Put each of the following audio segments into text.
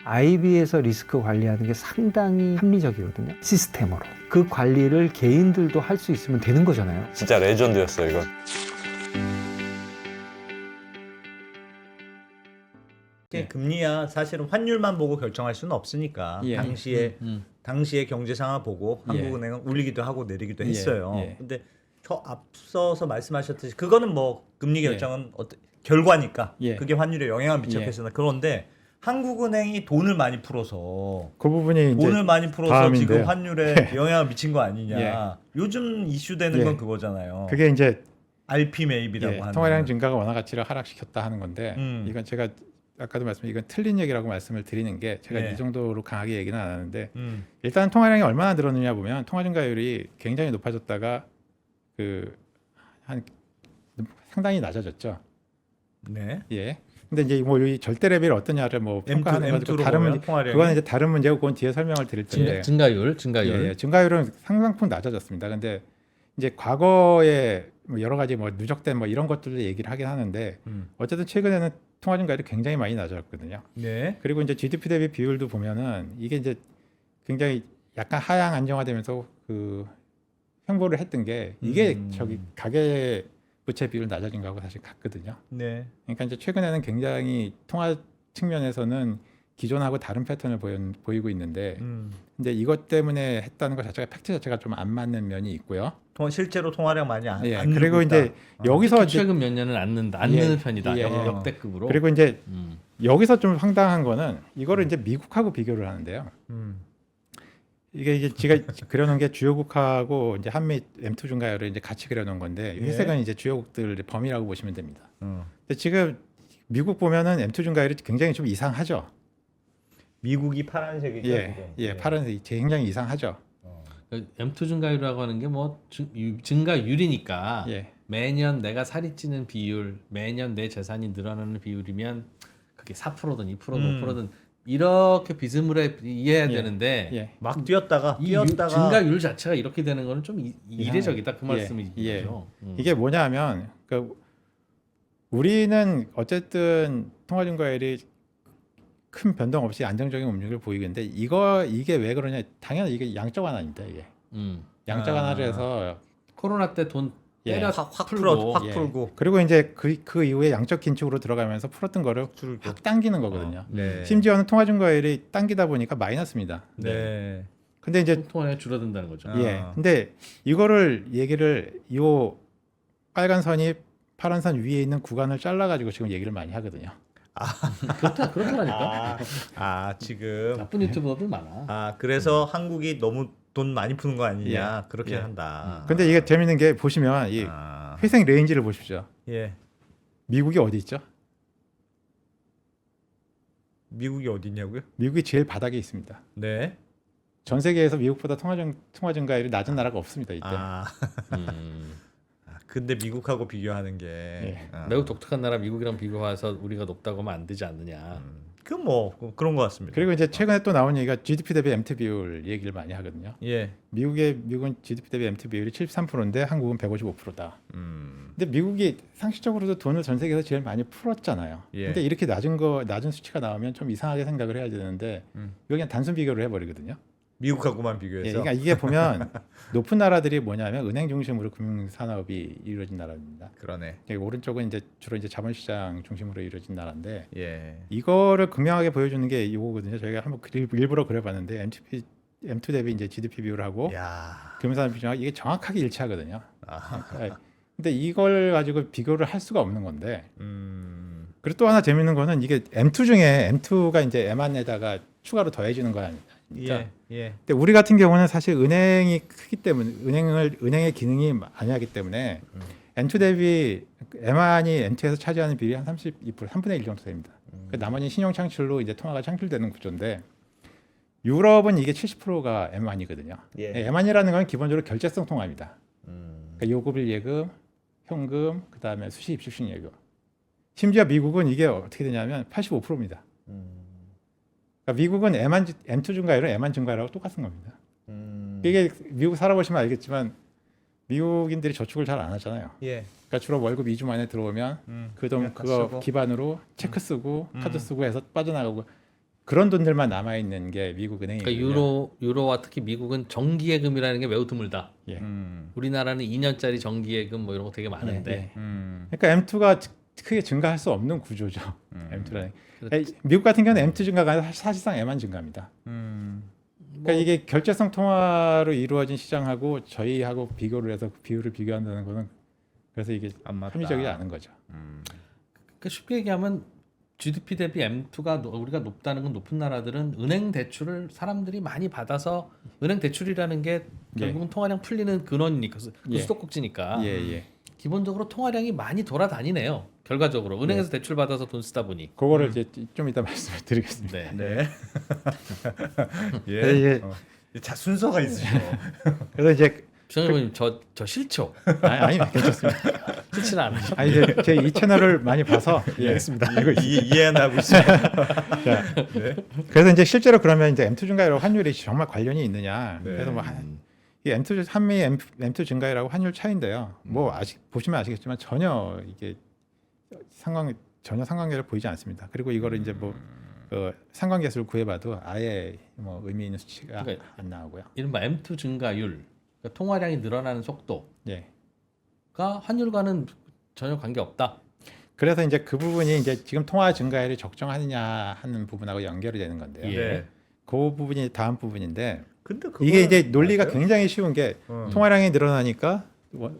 IB에서 리스크 관리하는 게 상당히 합리적이거든요. 시스템으로. 그 관리를 개인들도 할 수 있으면 되는 거잖아요. 진짜 레전드였어요, 이건. 금리야 사실은 환율만 보고 결정할 수는 없으니까 예. 당시의 경제 상황 보고 예. 한국은행은 올리기도 하고 내리기도 예. 했어요. 예. 근데 저 앞서서 말씀하셨듯이 그거는 뭐 금리 예. 결정은 결과니까 예. 그게 환율에 영향을 미쳤겠으나 그런데 한국은행이 돈을 많이 풀어서 그 부분이 이제 돈을 많이 풀어서 다음인데요. 지금 환율에 영향을 미친 거 아니냐. 예. 요즘 이슈되는 예. 건 그거잖아요. 그게 이제 RP 매입이라고 하는. 통화량 증가가 원화 가치를 하락시켰다 하는 건데 이건 제가 아까도 말씀 이건 틀린 얘기라고 말씀을 드리는 게 제가 네. 이 정도로 강하게 얘기는 안 하는데 일단 통화량이 얼마나 늘었느냐 보면 통화 증가율이 굉장히 높아졌다가 한 상당히 낮아졌죠. 네. 예. 근데 이제 뭐 이 절대 레벨이 어떠냐를 뭐 평가하는 M2로 것도 다른 보면 문제, 통화량이? 그거는 이제 다른 문제고 그건 뒤에 설명을 드릴 텐데. 증가율. 예, 증가율은 상당폭 낮아졌습니다. 근데 이제 과거에 뭐 여러 가지 뭐 누적된 뭐 이런 것들을 얘기를 하긴 하는데 어쨌든 최근에는 통화 증가율이 굉장히 많이 낮아졌거든요. 네. 그리고 이제 GDP 대비 비율도 보면은 이게 이제 굉장히 약간 하향 안정화되면서 횡보를 했던 게 이게 저기 가계 부채 비율 낮아진 거하고 사실 같거든요. 네. 그러니까 이제 최근에는 굉장히 통화 측면에서는 기존하고 다른 패턴을 보이고 있는데 근데 이것 때문에 했다는 것 자체가 팩트 자체가 좀 안 맞는 면이 있고요. 실제로 통화량 많이 안 예. 늘고 그리고 있다. 이제 여기서 이제 최근 몇 년은 안 예. 느는 편이다. 예. 역대급으로. 그리고 이제 여기서 좀 황당한 거는 이거를 이제 미국하고 비교를 하는데요. 이게 제가 그려놓은 게 주요국하고 이제 한미 M2 증가율을 이제 같이 그려놓은 건데 회색은 이제 주요국들 범위라고 보시면 됩니다. 근데 지금 미국 보면은 M2 증가율이 굉장히 좀 이상하죠. 미국이 파란색이죠. 예, 예, 파란색 굉장히 이상하죠. M2 증가율이라고 하는 게 뭐 증가율이니까 예. 매년 내가 살이 찌는 비율, 매년 내 재산이 늘어나는 비율이면 그게 4%든 2%든 5%든 이렇게 비스무리하게 이해해야 되는데 예. 막 뛰었다가 증가율 자체가 이렇게 되는 거는 좀 이례적이다 그 예. 말씀이죠. 예. 이게 뭐냐면 우리는 어쨌든 통화 증가율이 큰 변동 없이 안정적인 움직임을 보이는데 이게 왜 그러냐? 당연히 이게 양적 완화입니다. 이게 양적 완화를 해서 코로나 때 돈 때려 확 풀고 풀고 그리고 이제 그 이후에 양적 긴축으로 들어가면서 풀었던 거를 확 당기는 거거든요. 네. 심지어는 통화 증가율이 당기다 보니까 마이너스입니다. 네. 근데 이제 통화량이 줄어든다는 거죠. 예. 근데 이거를 얘기를 요 빨간 선이 파란 선 위에 있는 구간을 잘라 가지고 지금 얘기를 많이 하거든요. 그렇다니까. 지금 나쁜 유튜버들 많아. 그래서 한국이 너무 돈 많이 푸는 거 아니냐 예. 그렇게 예. 한다. 근데 이게 재밌는 게 보시면 이 회색 레인지를 보십시오. 예. 미국이 어디 있죠? 미국이 어디 있냐고요? 미국이 제일 바닥에 있습니다. 네. 전 세계에서 미국보다 통화 증가율이 낮은 나라가 없습니다. 이때. 근데 미국하고 비교하는 게 예. 매우 독특한 나라 미국이랑 비교해서 우리가 높다고 하면 안 되지 않느냐. 그런 것 같습니다. 그리고 이제 최근에 또 나온 얘기가 GDP 대비 MT 비율 얘기를 많이 하거든요. 예. 미국은 GDP 대비 MT 비율이 73%인데 한국은 155%다. 근데 미국이 상식적으로도 돈을 전 세계에서 제일 많이 풀었잖아요. 예. 근데 이렇게 낮은 수치가 나오면 좀 이상하게 생각을 해야 되는데 이거 그냥 단순 비교를 해버리거든요. 미국하고만 예, 비교해서. 그러니까 이게 보면 높은 나라들이 뭐냐면 은행 중심으로 금융 산업이 이루어진 나라입니다. 그러네. 오른쪽은 이제 주로 이제 자본시장 중심으로 이루어진 나라인데 예. 이거를 극명하게 보여주는 게 이거거든요. 저희가 한번 일부러 그려봤는데 M2 대비 이제 GDP 비율하고 야. 금융산업 비중하고 이게 정확하게 일치하거든요. 근데 이걸 가지고 비교를 할 수가 없는 건데. 그리고 또 하나 재밌는 거는 이게 M2 중에 M2가 이제 M1에다가 추가로 더해지는 거 아닙니까? 예. 근데 우리 같은 경우는 사실 은행이 크기 때문에 은행의 기능이 많이 하기 때문에 M2 대비 M1이 M2에서 차지하는 비율이 한 32%, 3분의 1 정도 됩니다. 나머지 신용 창출로 이제 통화가 창출되는 구조인데 유럽은 이게 70%가 M1이거든요. 예. M1이라는 건 기본적으로 결제성 통화입니다. 그러니까 요금일 예금, 현금, 그다음에 수시 입출식 예금. 심지어 미국은 이게 어떻게 되냐면 85%입니다. 그러니까 미국은 M2 증가율은 M1 증가율하고 똑같은 겁니다. 이게 미국 살아보시면 알겠지만 미국인들이 저축을 잘 안 하잖아요. 예. 그러니까 주로 월급 2주 만에 들어오면 그 돈 그냥 다 그거 쓰고. 기반으로 체크 쓰고 카드 쓰고 해서 빠져나가고 그런 돈들만 남아 있는 게 미국 은행이거든요. 그러니까 유로와 특히 미국은 정기예금이라는 게 매우 드물다. 예. 우리나라는 2년짜리 정기예금 뭐 이런 거 되게 많은데 그러니까 M2가 크게 증가할 수 없는 구조죠. M2라는. 그렇죠. 미국 같은 경우는 M2 증가가 아니라 사실상 M만 증가합니다. 그러니까 이게 결제성 통화로 이루어진 시장하고 저희하고 비교를 해서 그 비율을 비교한다는 거는 그래서 이게 안 맞다. 합리적이지 않은 거죠. 그러니까 쉽게 얘기하면 GDP 대비 M2가 우리가 높다는 건 높은 나라들은 은행 대출을 사람들이 많이 받아서 은행 대출이라는 게 결국은 통화량 풀리는 근원이니까 예. 수도꼭지니까 예. 기본적으로 통화량이 많이 돌아다니네요. 결과적으로 은행에서 대출 받아서 돈 쓰다 보니 그거를 이제 좀 이따 말씀을 드리겠습니다. 네. 네. 그래서 이제 자 순서가 있으셔. 그래서 이제 부장님 저 싫죠? 아니 괜찮습니다. 싫지는 않으죠. 아니 이제 제 이 채널을 많이 봐서 알겠습니다. 이해는 하고 있어요. 자, 그래서 이제 실제로 그러면 이제 M2 증가율하고 환율이 정말 관련이 있느냐? 네. 그래서 뭐 이 M2 한미 M2 증가율하고 환율 차이인데요. 뭐 보시면 아시겠지만 전혀 이게 전혀 상관계를 보이지 않습니다. 그리고 이거를 이제 뭐 상관계수를 구해봐도 아예 뭐 의미 있는 수치가 그러니까 안 나오고요. 이른바 M2 증가율, 그러니까 통화량이 늘어나는 속도가 예. 환율과는 전혀 관계 없다. 그래서 이제 그 부분이 이제 지금 통화 증가율이 적정하느냐 하는 부분하고 연결이 되는 건데요. 예. 네. 그 부분이 다음 부분인데 근데 이게 이제 논리가 맞아요? 굉장히 쉬운 게 통화량이 늘어나니까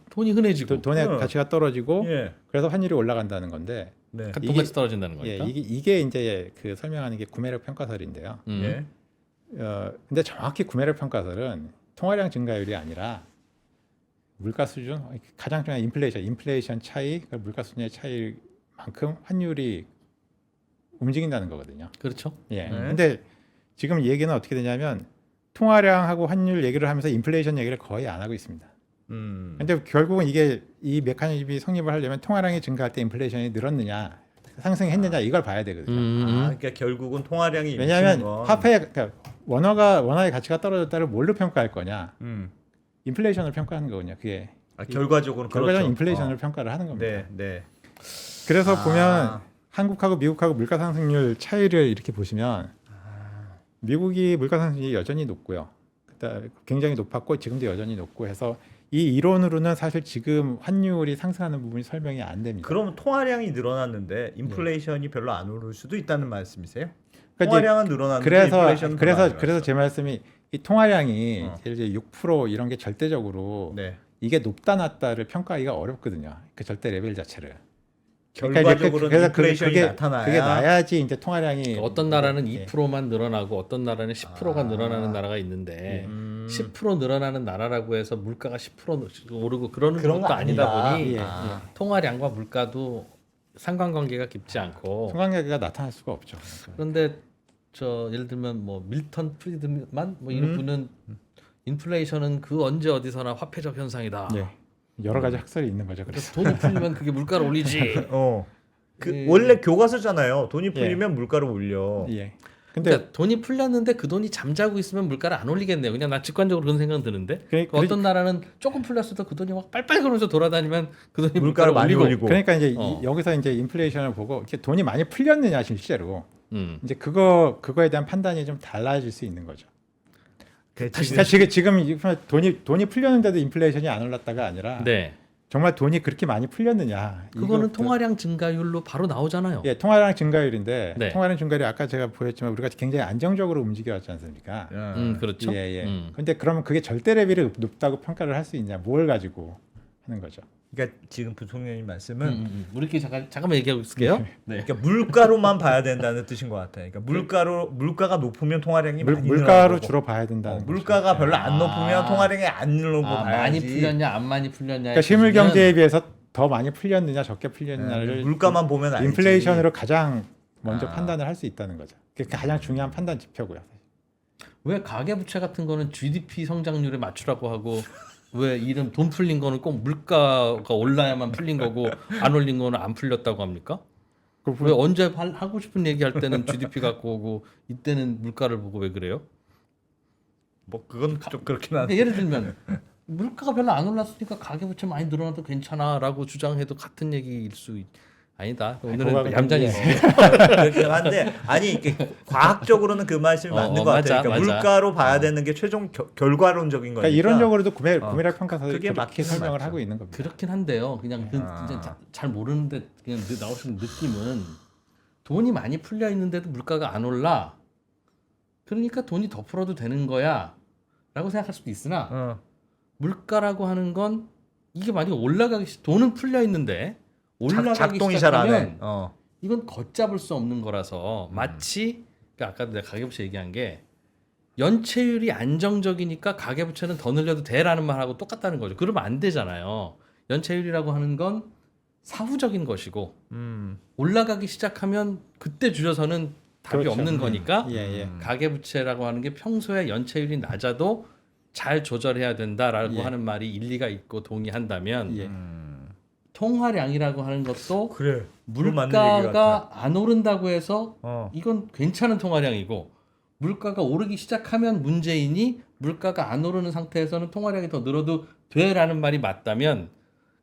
돈이 흔해지고 돈의 가치가 떨어지고 예. 그래서 환율이 올라간다는 건데 네. 돈같이 떨어진다는 예, 거니까. 이게 이제 그 설명하는 게 구매력 평가설인데요. 예. 근데 정확히 구매력 평가설은 통화량 증가율이 아니라 물가 수준 가장 중요한 인플레이션 차이, 그러니까 물가 수준의 차이만큼 환율이 움직인다는 거거든요. 그렇죠. 예. 네. 근데 지금 얘기는 어떻게 되냐면 통화량하고 환율 얘기를 하면서 인플레이션 얘기를 거의 안 하고 있습니다. 근데 결국은 이게 이 메커니즘이 성립을 하려면 통화량이 증가할 때 인플레이션이 늘었느냐, 상승했느냐 이걸 봐야 되거든요. 그러니까 결국은 통화량이 왜냐하면 미치는 건- 화폐 그러니까 원화의 가치가 떨어졌다를 뭘로 평가할 거냐? 음. 인플레이션을 평가하는 거거든요. 그게 결과적으로 결과적으로 그렇죠. 인플레이션을 평가를 하는 겁니다. 네, 네. 그래서 아. 보면 한국하고 미국하고 물가 상승률 차이를 이렇게 보시면 미국이 물가 상승률이 여전히 높고요. 그다음에 굉장히 높았고 지금도 여전히 높고 해서 이 이론으로는 사실 지금 환율이 상승하는 부분이 설명이 안 됩니다. 그럼 통화량이 늘어났는데 인플레이션이 별로 안 오를 수도 있다는 말씀이세요? 그러니까 이제 통화량은 늘어났는데 인플레이션은 별로 안 그래서 늘어났어. 제 말씀이 이 통화량이 예를 들어 6% 이런 게 절대적으로 네. 이게 높다 낮다를 평가하기가 어렵거든요. 그 절대 레벨 자체를. 결과적으로는 그래서 인플레이션이 그게 나타나야 나야지 이제 통화량이 어떤 나라는 예. 2%만 늘어나고 어떤 나라는 10%가 늘어나는 나라가 있는데 10% 늘어나는 나라라고 해서 물가가 10% 오르고 그러는 그런 것도 거 아니다 아니다. 보니 예, 통화량과 물가도 상관관계가 깊지 않고 통관계가 나타날 수가 없죠. 그런데 저 예를 들면 뭐 밀턴 프리드만 뭐 이런 분은 인플레이션은 그 언제 어디서나 화폐적 현상이다. 예. 여러 가지 학설이 있는 거죠. 그래서 그래서 돈이 풀리면 그게 물가를 올리지. 원래 교과서잖아요. 돈이 풀리면 물가를 올려. 예. 근데 그러니까 돈이 풀렸는데 그 돈이 잠자고 있으면 물가를 안 올리겠네요. 그냥 난 직관적으로 그런 생각 드는데 어떤 나라는 조금 풀렸어도 그 돈이 막 빨빨 거리면서 돌아다니면 그 돈이 물가를 많이 올리고. 그러니까 이제 어. 여기서 이제 인플레이션을 보고 이렇게 돈이 많이 풀렸느냐 실제로 이제 그거에 대한 판단이 좀 달라질 수 있는 거죠. 그러니까 지금 돈이 풀렸는데도 인플레이션이 안 올랐다가 아니라 네. 정말 돈이 그렇게 많이 풀렸느냐? 그거는 이것도- 통화량 증가율로 바로 나오잖아요. 예, 통화량 증가율인데 네. 통화량 증가율이 아까 제가 보였지만 우리가 굉장히 안정적으로 움직여왔지 않습니까? 그렇죠. 예, 예. 근데 그러면 그게 절대 레벨이 높다고 평가를 할 수 있냐? 뭘 가지고 하는 거죠? 그러니까 지금 부총리님 말씀은 우리끼리 잠깐만 얘기하고 있을게요. 네. 그러니까 물가로만 봐야 된다는 뜻인 것 같아요. 그러니까 물가가 높으면 통화량이 많이 물가로 늘어나는 거고. 주로 봐야 된다는 거죠. 물가가 별로 안 높으면 통화량이 안 늘는 거 봐야지. 많이 풀렸냐 안 많이 풀렸냐. 그러니까 실물 경제에 비해서 더 많이 풀렸느냐 적게 풀렸느냐를 물가만 보면 알지. 인플레이션으로 가장 먼저 아. 판단을 할 수 있다는 거죠. 그게 가장 중요한 판단 지표고요. 왜 가계부채 같은 거는 GDP 성장률에 맞추라고 하고 왜 이름 돈 풀린 거는 꼭 물가가 올라야만 풀린 거고 안 올린 거는 안 풀렸다고 합니까? 왜 언제 하고 싶은 얘기 할 때는 GDP 갖고 오고 이때는 물가를 보고 왜 그래요? 뭐 그건 좀 그렇긴 한데. 예를 들면 물가가 별로 안 올랐으니까 가계부채 많이 늘어나도 괜찮아라고 주장해도 같은 얘기일 수 아니다. 그거가 오늘은 근데 얌전히 이제- 있어. 그렇긴 한데 아니 이게 과학적으로는 그 말씀이 맞는 것 맞아, 같아요. 그러니까 맞아. 물가로 봐야 되는 게 최종 결과론적인 거니까. 그러니까 이론적으로도 어. 구매력 평가서들이 그게 그렇게 맞기는 설명을 맞죠. 하고 있는 겁니다. 그렇긴 한데요. 그냥 그 아. 진짜 잘 모르는데 그냥 나오시는 느낌은 돈이 많이 풀려 있는데도 물가가 안 올라. 그러니까 돈이 더 풀어도 되는 거야라고 생각할 수도 있으나 어. 물가라고 하는 건 이게 만약에 돈은 풀려 있는데 올라가기 작동이 잘 안 해. 시작하면 어. 이건 걷잡을 수 없는 거라서 마치 그러니까 아까도 내가 가계부채 얘기한 게 연체율이 안정적이니까 가계부채는 더 늘려도 돼라는 말하고 똑같다는 거죠. 그러면 안 되잖아요. 연체율이라고 하는 건 사후적인 것이고 올라가기 시작하면 그때 줄여서는 답이 그렇죠. 없는 거니까 예, 예. 가계부채라고 하는 게 평소에 연체율이 낮아도 잘 조절해야 된다라고 예. 하는 말이 일리가 있고 동의한다면 예. 통화량이라고 하는 것도 그래. 그건 맞는 얘기 같아. 물가가 안 오른다고 해서 어. 이건 괜찮은 통화량이고 물가가 오르기 시작하면 문제이니 물가가 안 오르는 상태에서는 통화량이 더 늘어도 돼라는 말이 맞다면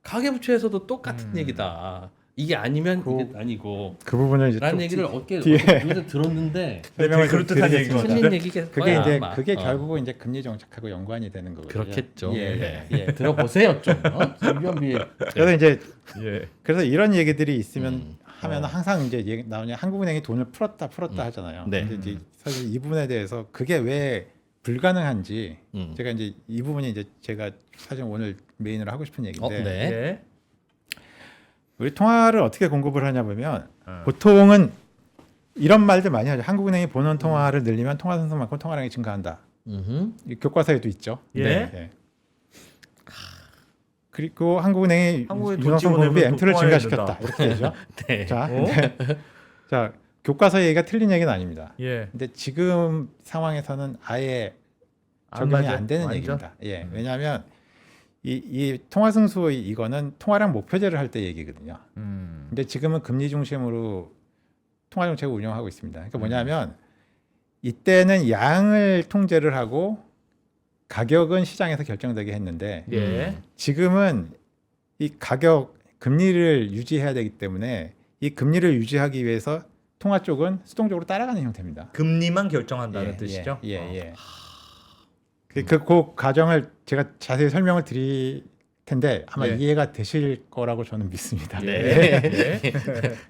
가계부채에서도 똑같은 얘기다. 이게 아니면 이게 아니고 그 부분을 이제 라는 좀 얘기를 어깨 뒤에 요새 들었는데 되게 그럴듯한 얘기 같아. 틀린 얘기가 그게 이제 아마. 그게 어. 결국은 이제 금리 정책하고 연관이 되는 거거든요. 그렇겠죠. 예. 예. 예. 들어보세요 좀. 유연비. 그래서 이제 예. 그래서 이런 얘기들이 있으면 하면 어. 항상 이제 나오냐 한국은행이 돈을 풀었다 하잖아요. 네. 근데 이제 사실 이 부분에 대해서 그게 왜 불가능한지 제가 이제 이 부분이 이제 제가 사실 오늘 메인으로 하고 싶은 얘기인데 네. 예. 우리 통화를 어떻게 공급을 하냐 보면 보통은 이런 말들 많이 하죠. 한국은행이 본원 통화를 늘리면 통화 선수만큼 통화량이 증가한다. 이 교과서에도 있죠. 예. 네. 그리고 한국은행이 한국에 돈 유동성 공급이 집어내면 M2를 또 증가시켰다. 통화해야 이렇게 되죠. 네. 자, 어? 자 교과서 얘기가 틀린 얘기는 아닙니다. 예. 근데 지금 상황에서는 아예 안 적용이 맞아? 안 되는 완전? 얘기입니다. 예, 왜냐하면 이 통화 승수 이거는 통화량 목표제를 할 때 얘기거든요. 근데 지금은 금리 중심으로 통화 정책을 운영하고 있습니다. 그러니까 뭐냐면 이때는 양을 통제를 하고 가격은 시장에서 결정되게 했는데 예. 지금은 이 가격 금리를 유지해야 되기 때문에 이 금리를 유지하기 위해서 통화 쪽은 수동적으로 따라가는 형태입니다. 금리만 결정한다는 예, 뜻이죠. 예, 예. 그 과정을 제가 자세히 설명을 드릴 텐데 아마 예. 이해가 되실 거라고 저는 믿습니다. 네. 예.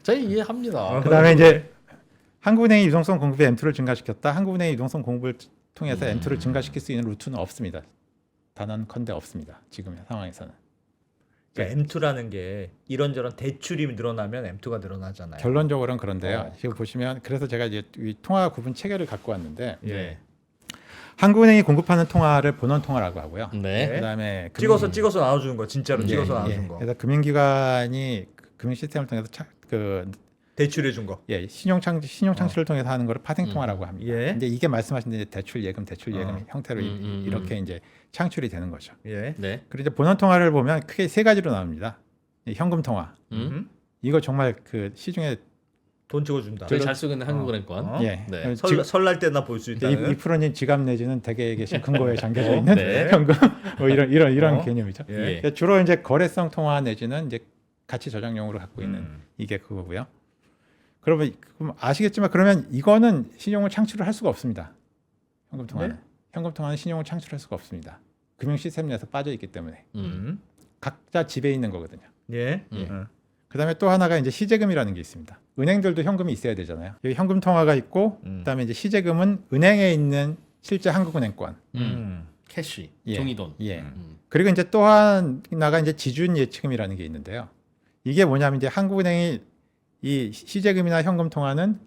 저희 이해합니다. 그다음에 이제 한국은행이 유동성 공급에 M2를 증가시켰다. 한국은행이 유동성 공급을 통해서 M2를 증가시킬 수 있는 루트는 없습니다. 단언컨대 없습니다. 지금 상황에서는. 그러니까 M2라는 게 이런저런 대출이 늘어나면 M2가 늘어나잖아요. 결론적으로는 그런데요. 지금 보시면 그래서 제가 이제 이 통화 구분 체계를 갖고 왔는데 예. 한국은행이 공급하는 통화를 본원 통화라고 하고요. 네. 그다음에 찍어서 나눠주는 거 진짜로 예, 찍어서 예. 나눠주는 거. 그래서 금융기관이 금융 시스템을 통해서 대출해 준 거. 신용 창출을 통해서 하는 거를 파생 통화라고 합니다. 예. 근데 이게 말씀하신 이제 대출 예금 형태로 이렇게 이제 창출이 되는 거죠. 예. 네. 그리고 이제 본원 통화를 보면 크게 세 가지로 나옵니다. 현금 통화. 이거 정말 그 시중에 돈 찍어준다. 저희 잘 쓰고 있는 한국은행 건. 어? 예. 네. 설날 때나 볼 수 있다는. 이프로님 지갑 내지는 댁에 계신 금고에 잠겨져 있는 네. 현금 뭐 이런 어? 개념이죠. 예. 예. 주로 이제 거래성 통화 내지는 이제 가치 저장용으로 갖고 있는 이게 그거고요. 그럼 아시겠지만 그러면 이거는 신용을 창출을 할 수가 없습니다. 현금 통화는. 네? 현금 통화는 신용을 창출할 수가 없습니다. 금융 시스템 내에서 빠져 있기 때문에 각자 집에 있는 거거든요. 예. 그다음에 또 하나가 이제 시제금이라는 게 있습니다. 은행들도 현금이 있어야 되잖아요. 여기 현금 통화가 있고 그다음에 이제 시제금은 은행에 있는 실제 한국은행권. 캐시, 예. 종이돈. 예. 그리고 이제 또 하나가 이제 지준 예치금이라는 게 있는데요. 이게 뭐냐면 이제 한국은행이 이 시제금이나 현금 통화는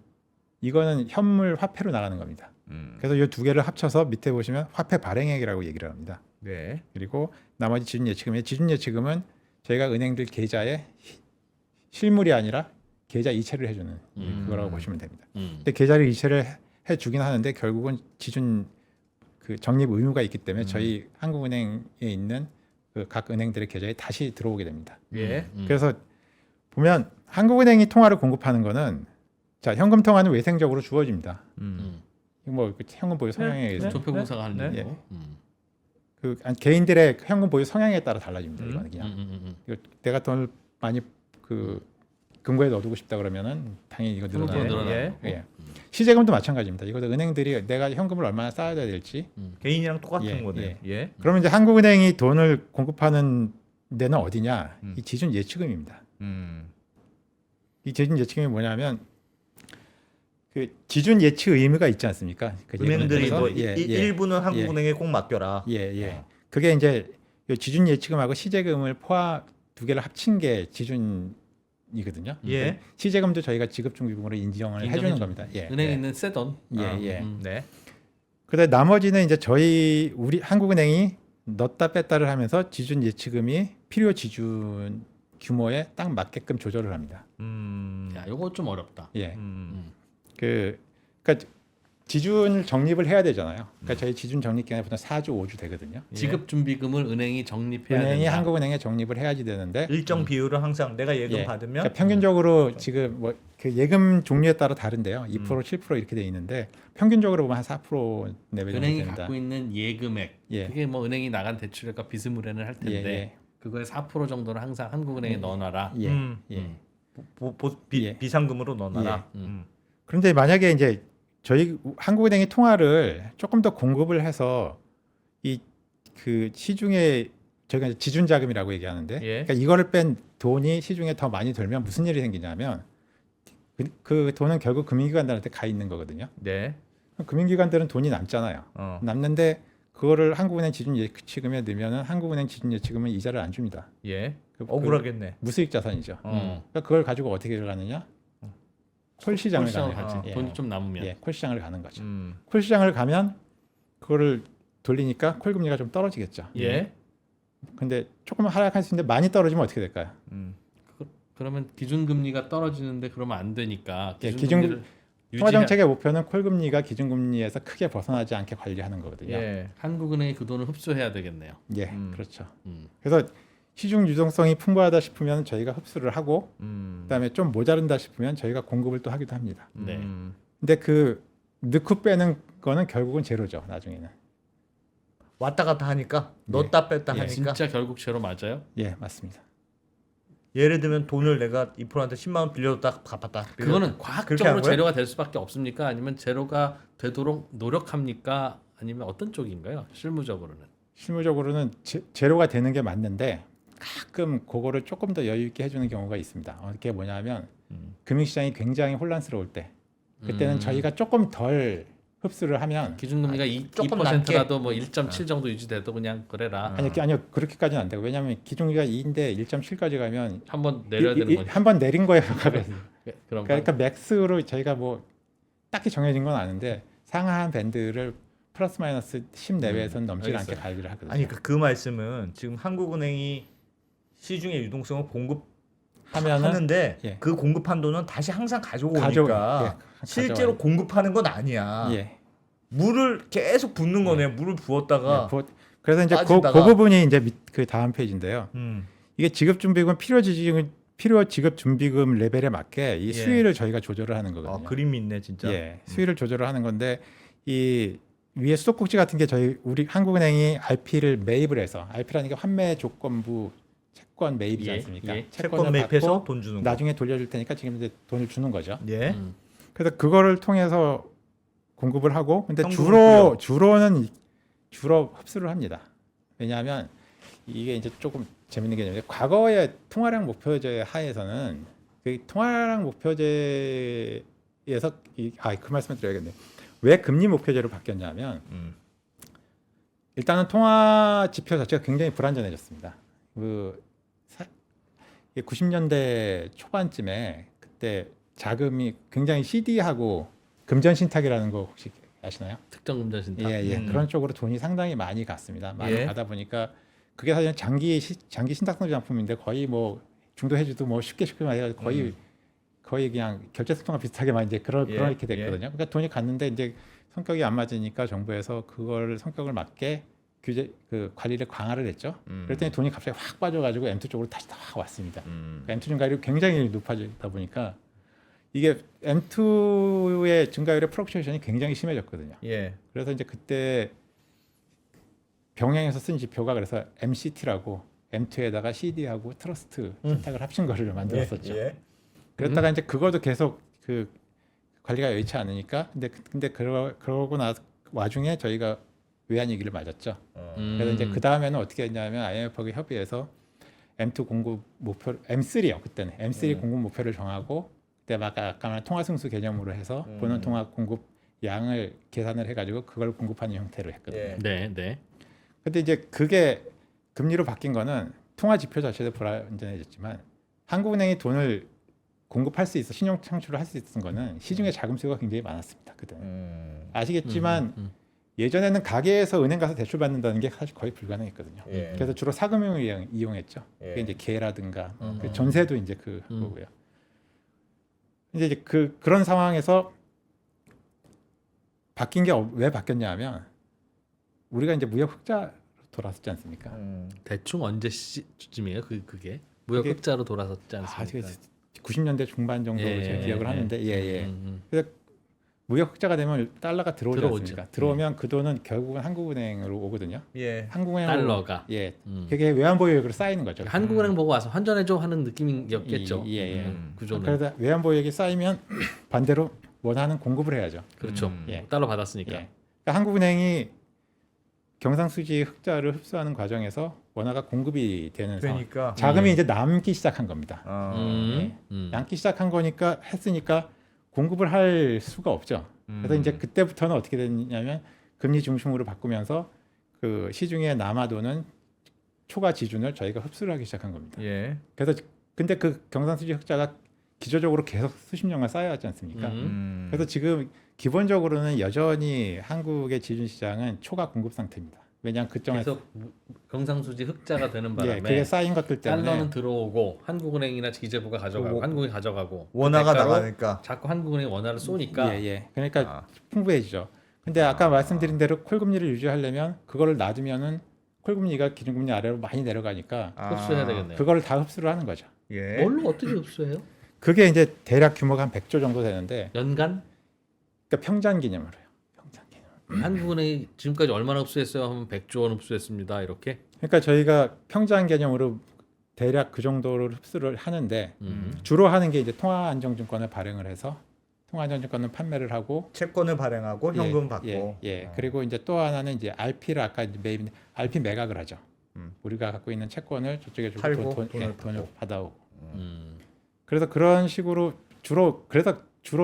이거는 현물 화폐로 나가는 겁니다. 그래서 이 두 개를 합쳐서 밑에 보시면 화폐 발행액이라고 얘기를 합니다. 네. 그리고 나머지 지준 예치금이 지준 예치금은 저희가 은행들 계좌에 실물이 아니라 계좌 이체를 해주는 그거라고 보시면 됩니다. 근데 계좌를 이체를 해주긴 하는데 결국은 지준 그 적립 의무가 있기 때문에 저희 한국은행에 있는 그 각 은행들의 계좌에 다시 들어오게 됩니다. 예. 그래서 보면 한국은행이 통화를 공급하는 거는 자 현금 통화는 외생적으로 주어집니다. 뭐 현금 보유 성향에 의해서 조폐공사가 하는 네. 일이고. 그 개인들의 현금 보유 성향에 따라 달라집니다. 이거는 그냥 이거 내가 돈을 많이 그 금고에 넣어두고 싶다 그러면은 당연히 이거 현금으로 늘어나요. 늘어나요. 예. 시제금도 마찬가지입니다. 이것도 은행들이 내가 현금을 얼마나 쌓아야 될지. 개인이랑 똑같은 예, 거네. 예. 그러면 이제 한국은행이 돈을 공급하는 데는 어디냐? 음. 이 지준 예치금입니다. 음. 이 지준 예치금이 뭐냐면 그 지준 예치 의무가 있지 않습니까? 그 은행들이 예금에서. 뭐 예, 예, 일부는 한국은행에 꼭 맡겨라. 예, 예. 그게 이제 이 지준 예치금하고 시제금을 포함 두 개를 합친 게 지준이거든요. 예. 시제금도 저희가 지급중비금으로 인정을 해주는 인정해줘. 겁니다. 예. 은행에 네. 있는 새 돈. 예, 예. 네. 그다음 나머지는 이제 우리 한국은행이 넣었다 뺐다를 하면서 지준 예치금이 필요 지준 규모에 딱 맞게끔 조절을 합니다. 야, 이거 좀 어렵다. 예. 음. 그러니까 지준을 적립을 해야 되잖아요. 그러니까 저희 지준 적립 기간이 보통 4주, 5주 되거든요. 지급 준비금을 은행이 적립해야 은행이 된다. 한국은행에 적립을 해야지 되는데 일정 비율을 항상 내가 예금 예. 받으면 그러니까 평균적으로 지금 뭐 그 예금 종류에 따라 다른데요. 2%, 7% 이렇게 돼 있는데 평균적으로 보면 한 4% 내외 정도 은행이 됩니다. 갖고 있는 예금액. 예. 그게 뭐 은행이 나간 대출액과 비스무리는 할 텐데 예, 그거의 4% 정도는 항상 한국은행에 넣어놔라. 예. 음. 예. 예. 예. 비상금으로 넣어놔라. 예. 그런데 만약에 이제 저희 한국은행이 통화를 조금 더 공급을 해서 이 그 시중에 저희가 이제 지준 자금이라고 얘기하는데, 예. 그러니까 이거를 뺀 돈이 시중에 더 많이 돌면 무슨 일이 생기냐면 그 돈은 결국 금융기관들한테 가 있는 거거든요. 네. 금융기관들은 돈이 남잖아요. 남는데 그거를 한국은행 지준 예치금에 넣으면은 한국은행 지준 예치금은 이자를 안 줍니다. 예. 그 억울하겠네. 무수익 자산이죠. 어. 그러니까 그걸 가지고 어떻게 가느냐? 콜 시장을 콜시장을 가는 가지. 거죠. 예. 돈이 좀 남으면. 예, 콜 시장을 가는 거죠. 음. 콜 시장을 가면 그거를 돌리니까 콜 금리가 좀 떨어지겠죠. 예. 근데 조금 하락할 수 있는데 많이 떨어지면 어떻게 될까요? 음. 그러면 기준금리가 떨어지는데 그러면 안 되니까 예, 기준금리를 통화 정책의 목표는 콜 금리가 기준금리에서 크게 벗어나지 않게 관리하는 거거든요. 예, 예. 한국은행이 그 돈을 흡수해야 되겠네요. 그렇죠. 음. 그래서 시중 유동성이 풍부하다 싶으면 저희가 흡수를 하고 그다음에 좀 모자른다 싶으면 저희가 공급을 또 하기도 합니다. 네. 근데 그 넣고 빼는 거는 결국은 제로죠. 나중에는. 왔다 갔다 하니까 넣었다 뺐다 예, 하니까 진짜 결국 제로 맞아요? 예, 맞습니다. 예를 들면 돈을 내가 2%한테 10만 원 빌려줬다 갚았다. 그거는 그렇게 과학적으로 하는 거예요? 제로가 될 수밖에 없습니까? 아니면 제로가 되도록 노력합니까? 아니면 어떤 쪽인가요? 실무적으로는. 실무적으로는 제로가 되는 게 맞는데 가끔 그거를 조금 더 여유 있게 해주는 경우가 있습니다. 그게 뭐냐면 금융시장이 굉장히 혼란스러울 때 그때는 저희가 조금 덜 흡수를 하면 기준금리가 조금 2%라도 뭐 1.7 정도 유지돼도 그냥 그래라. 아니요 그렇게까지는 안 되고 왜냐하면 기준금리가 2인데 1.7까지 가면 한번 내려야 되는 거니까. 한번 내린 거예요. 그럼 그러니까 맥스로 저희가 뭐 딱히 정해진 건 아는데 상한 밴드를 플러스 마이너스 10 내외에서는 넘지 않게 알겠어요. 관리를 하거든요. 아니 그 말씀은 지금 한국은행이 시중의 유동성을 공급하는데 예. 그 공급한 돈은 다시 항상 가져오니까 가져와요. 실제로 공급하는 건 아니야. 예. 물을 계속 붓는 거네. 물을 부었다가 그래서 이제 그 빠지다가. 부분이 이제 그 다음 페이지인데요. 음. 이게 지급준비금 필요 지급준비금 레벨에 맞게 이 예. 수위를 저희가 조절을 하는 거거든요. 그림이 있네 진짜. 예, 수위를 조절을 하는 건데 이 위에 수도꼭지 같은 게 우리 한국은행이 RP를 매입을 해서 RP라는 게 환매 조건부 채권 매입이지 예, 않습니까? 예. 채권 매입해서 돈 주는 거. 나중에 돌려줄 테니까 지금 이제 돈을 주는 거죠. 예. 그래서 그거를 통해서 공급을 하고 근데 현금을 주로는 흡수를 합니다. 왜냐하면 이게 이제 조금 재밌는 게 있는데 과거의 통화량 목표제 하에서는 그 통화량 목표제에서 그 말씀을 드려야겠네요. 왜 금리 목표제로 바뀌었냐면 일단은 통화 지표 자체가 굉장히 불안전해졌습니다. 90년대 초반쯤에 그때 자금이 굉장히 CD하고 금전 신탁이라는 거 혹시 아시나요? 특정 금전 신탁. 예. 그런 쪽으로 돈이 상당히 많이 갔습니다. 많이 예. 가다 보니까 그게 사실 장기 신탁성 상품인데 거의 뭐 중도 해주도 뭐 쉽게 많이 해가지고 거의 그냥 결제소통과 비슷하게만 이제 그렇게 됐거든요. 그러니까 돈이 갔는데 이제 성격이 안 맞으니까 정부에서 그걸 성격을 맞게 관리를 강화를 했죠. 그랬더니 돈이 갑자기 확 빠져가지고 M2 쪽으로 다시 확 왔습니다. 그러니까 M2 증가율이 굉장히 높아지다 보니까 이게 M2의 증가율의 플럭추에이션이 굉장히 심해졌거든요. 예. 그래서 이제 그때 병행해서 쓴 지표가 그래서 MCT라고 M2에다가 CD하고 트러스트 신탁을 합친 거를 만들었었죠. 예. 그랬다가 이제 그것도 계속 그 관리가 여의치 않으니까 근데 그러고 나서 와중에 저희가 외환위기를 맞았죠. 그래서 이제 그 다음에는 어떻게 했냐면 IMF하고 협의해서 M2 공급 목표 M3요 그때는 M3 공급 목표를 정하고 그때 막 아까 말한 통화승수 개념으로 해서 보는 통화 공급 양을 계산을 해가지고 그걸 공급하는 형태로 했거든요. 예. 네, 네. 근데 이제 그게 금리로 바뀐 거는 통화 지표 자체도 불안전해졌지만 한국은행이 돈을 공급할 수 있어 신용 창출을 할 수 있었던 거는 시중에 자금 수요가 굉장히 많았습니다. 그때는 아시겠지만 예전에는 가게에서 은행 가서 대출 받는다는 게 사실 거의 불가능했거든요. 예. 그래서 주로 사금융을 이용했죠. 예. 그게 이제 개라든가 그 전세도 이제 그거고요. 이제 그런 상황에서 바뀐 게 왜 바뀌었냐면 우리가 이제 무역 흑자로 돌아섰지 않습니까? 대충 언제 시쯤이에요? 그게 무역 그게- 흑자로 돌아섰지 않습니까? 90년대 중반 정도로 예, 제가 예, 기억을 예. 하는데 예. 음. 그래서 무역 흑자가 되면 달러가 들어오지 들어오죠. 않습니까? 들어오면 그 돈은 결국은 한국은행으로 오거든요. 예. 한국은행으로 달러가. 예. 음. 그게 외환보유액으로 쌓이는 거죠. 한국은행 보고 와서 환전해줘 하는 느낌이었겠죠. 예. 구조는. 그래서 외환보유액이 쌓이면 반대로 원하는 공급을 해야죠. 그렇죠. 예. 달러 받았으니까. 예. 그러니까 한국은행이 경상수지 흑자를 흡수하는 과정에서 원화가 공급이 되는 상황. 그러니까 자금이 이제 남기 시작한 겁니다. 음. 남기 시작한 거니까 했으니까 공급을 할 수가 없죠. 그래서 이제 그때부터는 어떻게 됐냐면 금리 중심으로 바꾸면서 그 시중에 남아도는 초과 지준을 저희가 흡수를 하기 시작한 겁니다. 예. 그래서 근데 그 경상수지 흑자가 기조적으로 계속 수십 년간 쌓여왔지 않습니까? 그래서 지금 기본적으로는 여전히 한국의 지준 시장은 초과 공급 상태입니다. 왜냐하면 그쪽에 계속 경상수지 흑자가 되는 바람에 예, 그게 쌓인 것들 때문에 달러는 들어오고 한국은행이나 기재부가 가져가고 한국이 가져가고 원화가 그 대가로 나가니까 자꾸 한국은행이 원화를 쏘니까 예. 그러니까 풍부해지죠. 근데 아까 말씀드린 대로 콜금리를 유지하려면 그거를 놔두면은 콜금리가 기준금리 아래로 많이 내려가니까 흡수해야 되겠네요. 그거를 다 흡수를 하는 거죠. 예. 뭘로 어떻게 흡수해요? 그게 이제 대략 규모가 한 100조 정도 되는데 연간 그러니까 평잔 기념으로요. 평잔 기념. 한국은행이 지금까지 얼마나 흡수했어요? 하면 100조 원 흡수했습니다. 이렇게. 그러니까 저희가 평잔 개념으로 대략 그 정도를 흡수를 하는데 음. 주로 하는 게 이제 통화안정증권을 발행을 해서 통화안정증권은 판매를 하고 채권을 발행하고 현금 받고. 그리고 이제 또 하나는 이제 RP를 아까 매입 RP 매각을 하죠. 음. 우리가 갖고 있는 채권을 저쪽에 주고 팔고 돈을 받고. 받아오고. 음. 그래서 그런 식으로 주로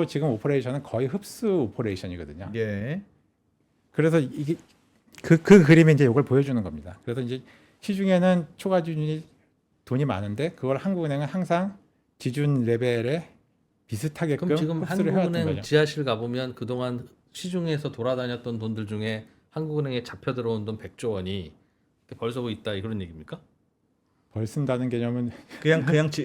지금 오퍼레이션은 거의 흡수 오퍼레이션이거든요. 예. 그래서 이게 그 그림에 이제 이걸 보여주는 겁니다. 그래서 이제 시중에는 초과 지준이 돈이 많은데 그걸 한국은행은 항상 지준 레벨에 비슷하게끔 그럼 지금 흡수를 해왔던 한국은행 거죠. 지하실 가보면 그동안 시중에서 돌아다녔던 돈들 중에 한국은행에 잡혀 들어온 돈 100조 원이 벌써 뭐 있다 이런 얘기입니까? 벌 쓴다는 개념은 그냥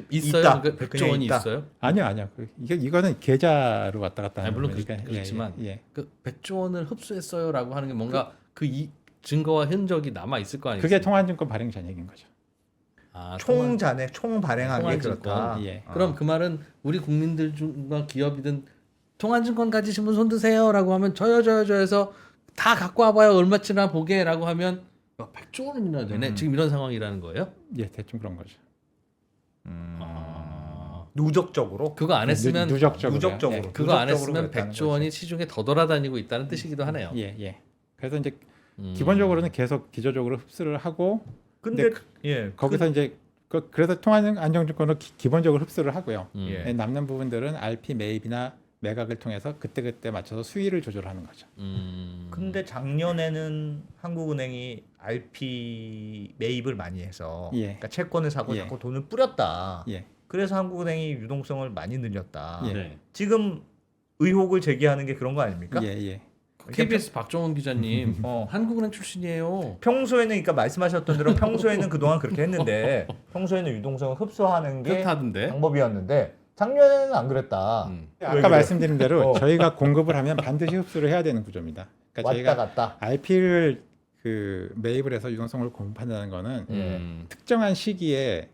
있어요? 있다. 그 100조 그냥 원이 있다. 있어요? 아니요. 이거는 계좌로 왔다 갔다 하는 물론 거니까. 그렇지만 예. 그 100조 원을 흡수했어요라고 하는 게 뭔가 이 증거와 흔적이 남아 있을 거 아니에요? 그게 통화증권 발행 잔액인 거죠. 아, 총 잔액, 총 발행한 게 통화증권. 그렇다. 예. 그럼 그 말은 우리 국민들 중과 기업이든 통화증권 가지신 분 손 드세요라고 하면 저요 해서 다 갖고 와봐요 얼마치나 보게라고 하면 100조 원이나 되네 지금 이런 상황이라는 거예요? 예, 대충 그런 거죠. 누적적으로. 그거 안 했으면 누적적으로. 누적적으로. 예. 그거 안 누적적으로 했으면 그랬다는 100조 원이 시중에 더 돌아다니고 있다는 뜻이기도 하네요. 예. 그래서 이제 기본적으로는 계속 기조적으로 흡수를 하고 근데 예. 거기서 이제 그래서 통화안정증권을 기본적으로 흡수를 하고요. 예. 남는 부분들은 RP 매입이나 매각을 통해서 그때 맞춰서 수위를 조절하는 거죠. 근데 작년에는 한국은행이 RP 매입을 많이 해서 예. 그러니까 채권을 사고 예. 자꾸 돈을 뿌렸다. 예. 그래서 한국은행이 유동성을 많이 늘렸다. 예. 네. 지금 의혹을 제기하는 게 그런 거 아닙니까? 예. KBS 박정훈 기자님 어. 한국은행 출신이에요. 평소에는 그러니까 말씀하셨던 대로 평소에는 그동안 그렇게 했는데 평소에는 유동성을 흡수하는 게 그렇다던데. 방법이었는데 작년에는 안 그랬다. 왜 아까 그래? 말씀드린 대로 어. 저희가 공급을 하면 반드시 흡수를 해야 되는 구조입니다. 그러니까 왔다 저희가 갔다. RP를 그 매입을 해서 유동성을 공급한다는 거는 특정한 시기에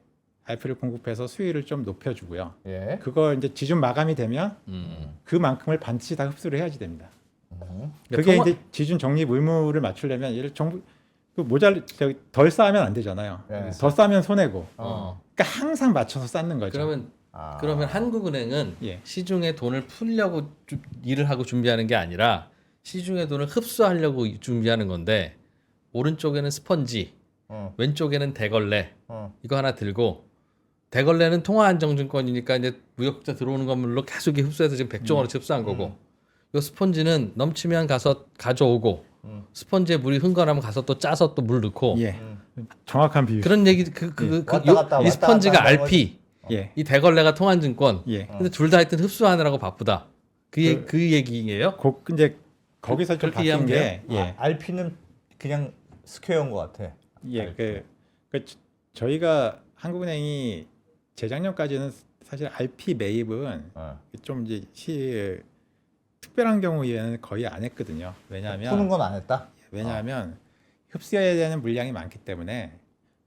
RP를 공급해서 수위를 좀 높여주고요. 예. 그거 이제 지준 마감이 되면 그만큼을 반드시 다 흡수를 해야지 됩니다. 그게 이제 지준 적립 의무를 맞추려면 예를 정부 그 덜 쌓으면 안 되잖아요. 예. 더 쌓으면 손해고. 어. 그러니까 항상 맞춰서 쌓는 거죠. 그러면 그러면 한국은행은 예. 시중에 돈을 풀려고 일을 하고 준비하는 게 아니라 시중에 돈을 흡수하려고 준비하는 건데 오른쪽에는 스펀지, 왼쪽에는 대걸레 이거 하나 들고 대걸레는 통화안정증권이니까 이제 무역자 들어오는 건물로 계속 흡수해서 지금 100조 원어치 흡수한 거고 요 스펀지는 넘치면 가서 가져오고 스펀지에 물이 흥건하면 가서 또 짜서 또 물 넣고 예. 정확한 비유. 그런 얘기 이 스펀지가 왔다 갔다 RP 예. 이 대걸레가 통화증권 예. 근데 둘 다 하여튼 흡수하느라고 바쁘다 그 얘기예요? 이제 거기서 좀 그렇게 바뀐 이해하면 게 예. RP는 그냥 스퀘어인 것 같아. 예. 저희가 한국은행이 재작년까지는 사실 RP 매입은 좀 이제 특별한 경우에는 거의 안 했거든요. 푸는 왜냐하면 건 안 했다. 흡수해야 되는 물량이 많기 때문에